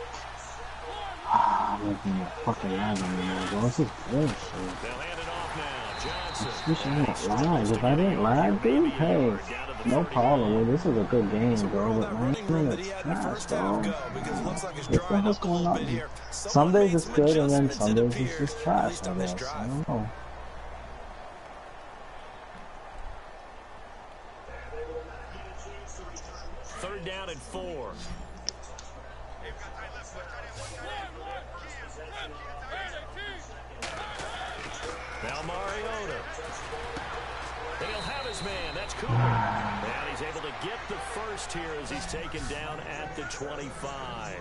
I'm making me fucking lag anymore, bro. This is bullshit. They'll hand it off now. Johnson. You should not lag. If I didn't lag, dude, hey, no problem. This is a good game, bro. But 9 minutes trash, bro. What the hell's going on? Some days it's good, and then some days it's just trash, I guess. I don't know. Third down and 4. Now Mariota. He'll have his man. That's Cooper. And he's able to get the first here as he's taken down at the 25.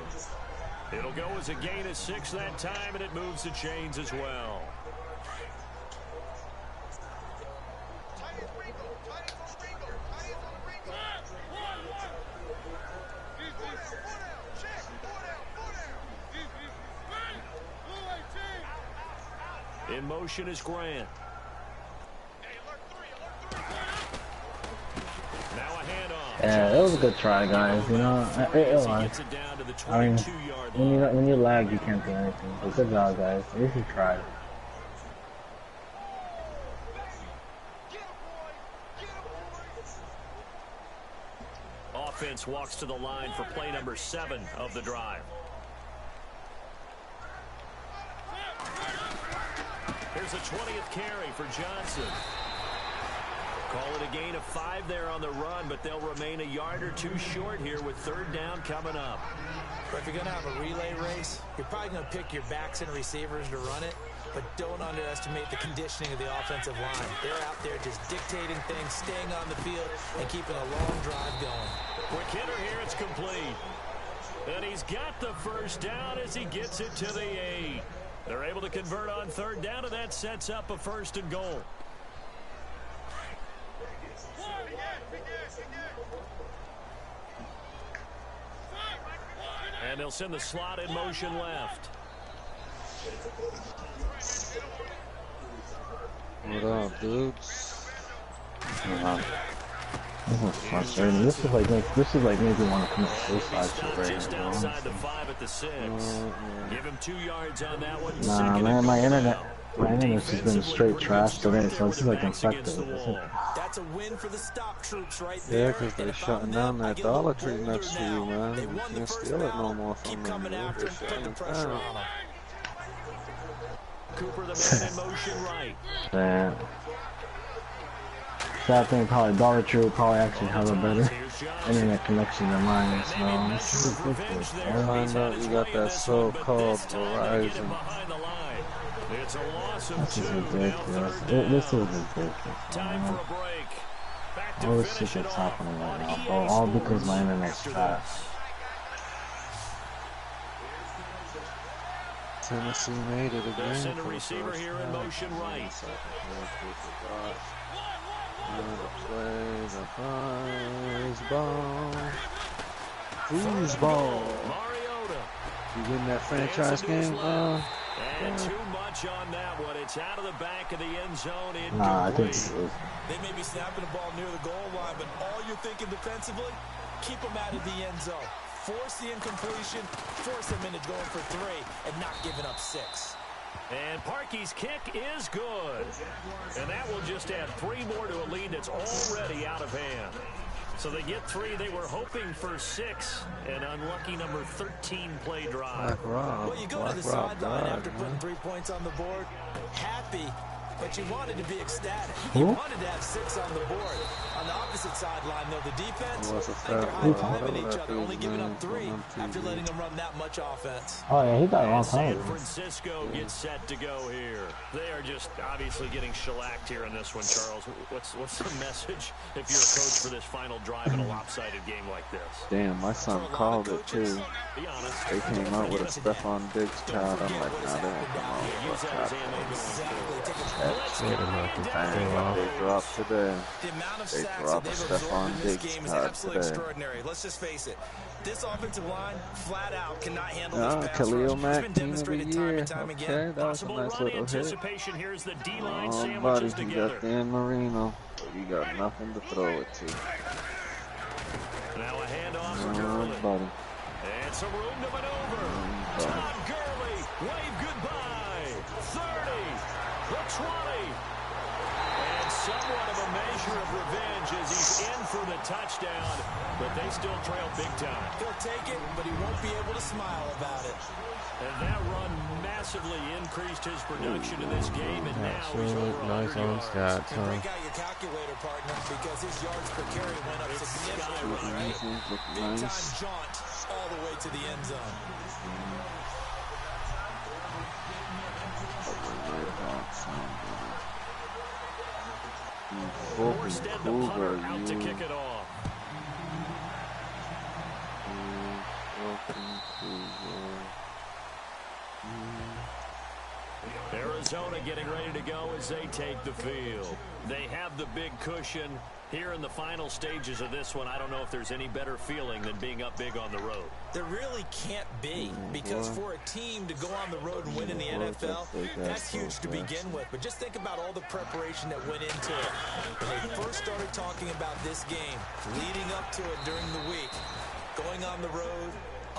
It'll go as a gain of 6 that time, and it moves the chains as well. In motion is Grant. Now a handoff. Yeah, it was a good try, guys. You know, it was. I mean, when you lag, you can't do anything. But good job, guys. At least you tried. Offense walks to the line for play number 7 of the drive. Here's a 20th carry for Johnson. Call it a gain of 5 there on the run, but they'll remain a yard or 2 short here with 3rd down coming up. But if you're going to have a relay race, you're probably going to pick your backs and receivers to run it, but don't underestimate the conditioning of the offensive line. They're out there just dictating things, staying on the field, and keeping a long drive going. Quick hitter here, it's complete. And he's got the first down as he gets it to the 8. They're able to convert on 3rd down, and that sets up a 1st and goal. And they'll send the slot in motion left. What up, dudes? This is frustrating. This is like makes me want to commit suicide shit right Just now. outside the 5 at the 6. Give him 2 yards on that one. Nah, man, my internet's just been straight trash today, so it's like infected. That's a win for the stop troops right there. Yeah, because they're shutting down that Dollar Tree next to you, man. You can't steal it no more from them. They're shutting it down. Cooper, the man in motion right. Man. Sad thing, probably Dollar Tree would probably actually have a better internet connection than mine, so this is ridiculous. I find out you got that so-called Verizon. It's a loss of This is 2. ridiculous. This is ridiculous. Time for a break. Back to All this finish shit it that's off happening right on now, EA bro. All Sports because my internet's after trash. this. Tennessee made it They'll again. send a receiver here in motion right. Play the foosball. Foosball. Mariota. You win that franchise game? And too much on that one. It's out of the back of the end zone. Nah, I think They may be snapping the ball near the goal line, but all you're thinking defensively, keep them out of the end zone. Force the incompletion, force them into going for 3, and not giving up 6. And Parkey's kick is good. And that will just add 3 more to a lead that's already out of hand. So they get 3. They were hoping for 6. An unlucky number 13 play drive. Well, you go to the sideline after putting 3 points on the board, happy, but you wanted to be ecstatic. You wanted to have 6 on the board. On the opposite sideline, though, the defense, they're high-fiving each other, only giving up 3 after letting them run that much offense. Oh yeah, he got a long San time ago. Francisco gets set to go here. They are just obviously getting shellacked here in this one, Charles. What's the message if you're a coach for this final drive in a lopsided game like this? Damn, my son called it too. Be honest. They came out with a Stephon Diggs child. I'm like, nah, they won't come out with a child. They dropped today. The amount of They sacks that dropped they've Stephon absorbed in this Diggs game is card absolutely today. extraordinary. Let's just face it. This offensive line, flat out, cannot handle Ah, this pass Khalil rush. It's Mack, been team of the demonstrated time year. and time Okay, again. that was a Possible nice run little hit. anticipation. Here's the D-line Oh, buddy, sandwiches you together. got Dan Marino. You got nothing to throw it to. Now a handoff for Oh, Gurley. buddy. And some room to maneuver. Todd Gurley, wave goodbye. 30, the 20. And somewhat of a measure of revenge as he's in for the touchdown, but they still trail big time. He'll take it, but he won't be able to smile about it. And that run massively increased his production in this game, and now he's Absolutely over nice 100 on yards. stats, And break out your calculator, partner, because his yards per carry went up significantly, right? Big time jaunt all the way to the end zone. Forced in the punter out to kick it off. Arizona getting ready to go as they take the field. They have the big cushion. Here in the final stages of this one, I don't know if there's any better feeling than being up big on the road. There really can't be, because for a team to go on the road and win in the NFL, that's huge to begin with. But just think about all the preparation that went into it. When they first started talking about this game, leading up to it during the week, going on the road,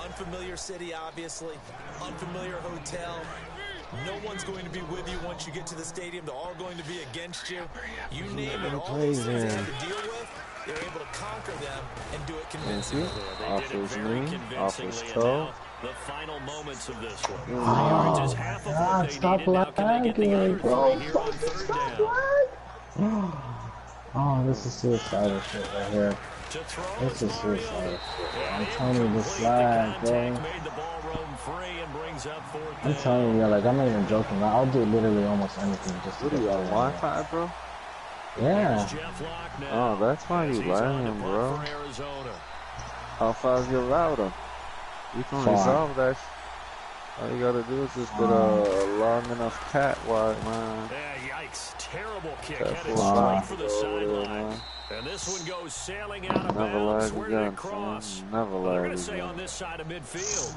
unfamiliar city, obviously, unfamiliar hotel. No one's going to be with you once you get to the stadium. They're all going to be against you. You name it, all those things they had to deal with, they were able to conquer them and do it convincingly. They did it very convincingly. And now the final moments of this one. Oh, Just half of what they stop needed. Now can they get the other lagging, three bro. here on third down? Oh, this is suicidal shit right here. This is suicidal shit. I'm telling you, this lag, bro. I'm telling you, like, I'm not even joking. I'll do literally almost anything just to What are you on Wi-Fi, bro? Yeah. Oh, that's why you lying, bro. How far is your router? You can resolve that. All you gotta do is just get a long enough cat wide, man. Yeah, yikes. Terrible kick. Headed straight for the sideline. And this one goes sailing out of bounds. Where did it cross? Never lag. They're going to say on this side of midfield.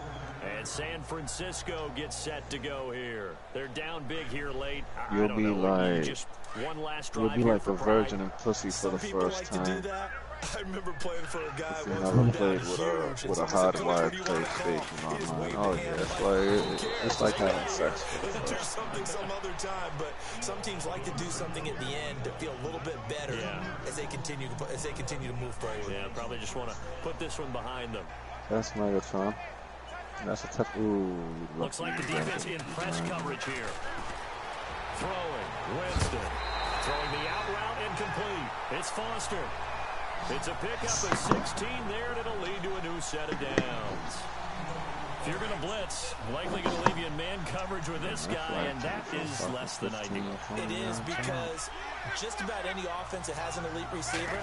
And San Francisco gets set to go here. They're down big here late. You'll be like, just one last you'll drive be like here a for virgin and pussy for the first like time. to do that. I remember playing for a guy If you never played with a hard wired PlayStation online. Oh yeah, it's like having sex. Do something some other time, but some teams like to do something at the end to feel a little bit better as they continue to move forward. Yeah, probably just want to put this one behind them. That's Megatron. That's a tough. Ooh, looks like the defense in press coverage here. Throwing Winston, throwing the out route incomplete. It's Foster. It's a pickup of 16 there, and it'll lead to a new set of downs. If you're going to blitz, likely going to leave you in man coverage with this guy, and that is less than ideal. It is, because just about any offense that has an elite receiver,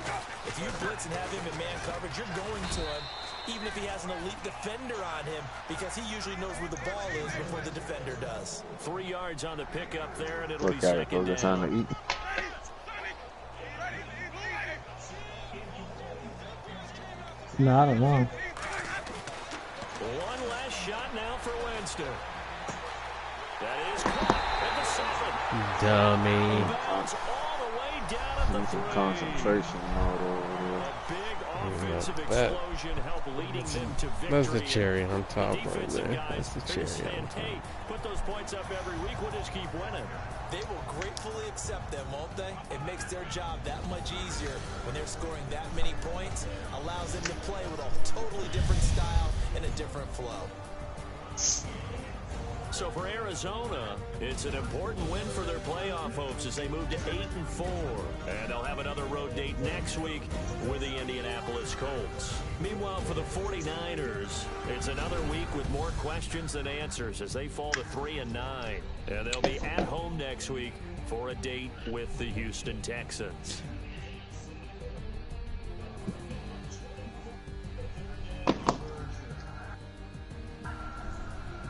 if you blitz and have him in man coverage, you're going to him, even if he has an elite defender on him, because he usually knows where the ball is before the defender does. 3 yards on the pickup there, and it'll be second down. Time to eat. No, I don't know. One last shot now for Winston. That is caught at the 7. Dummy. Bounce all the way down at the 3. Concentration mode over there. A big offensive explosion helped leading them to victory. That's the cherry on top right Defensive there. guys, That's the they're just cherry on saying, top. hey, put those points up every week. We'll just keep winning. They will gratefully accept them, won't they? It makes their job that much easier when they're scoring that many points. Allows them to play with a totally different style and a different flow. So for Arizona, it's an important win for their playoff hopes as they move to 8-4. And they'll have another road date next week with the Indianapolis Colts. Meanwhile, for the 49ers, it's another week with more questions than answers as they fall to 3-9. And they'll be at home next week for a date with the Houston Texans.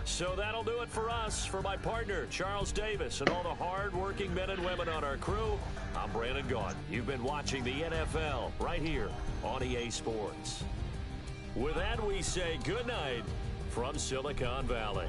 So that'll do it for us. For my partner, Charles Davis, and all the hard-working men and women on our crew, I'm Brandon Gaudin. You've been watching the NFL right here on EA Sports. With that, we say good night from Silicon Valley.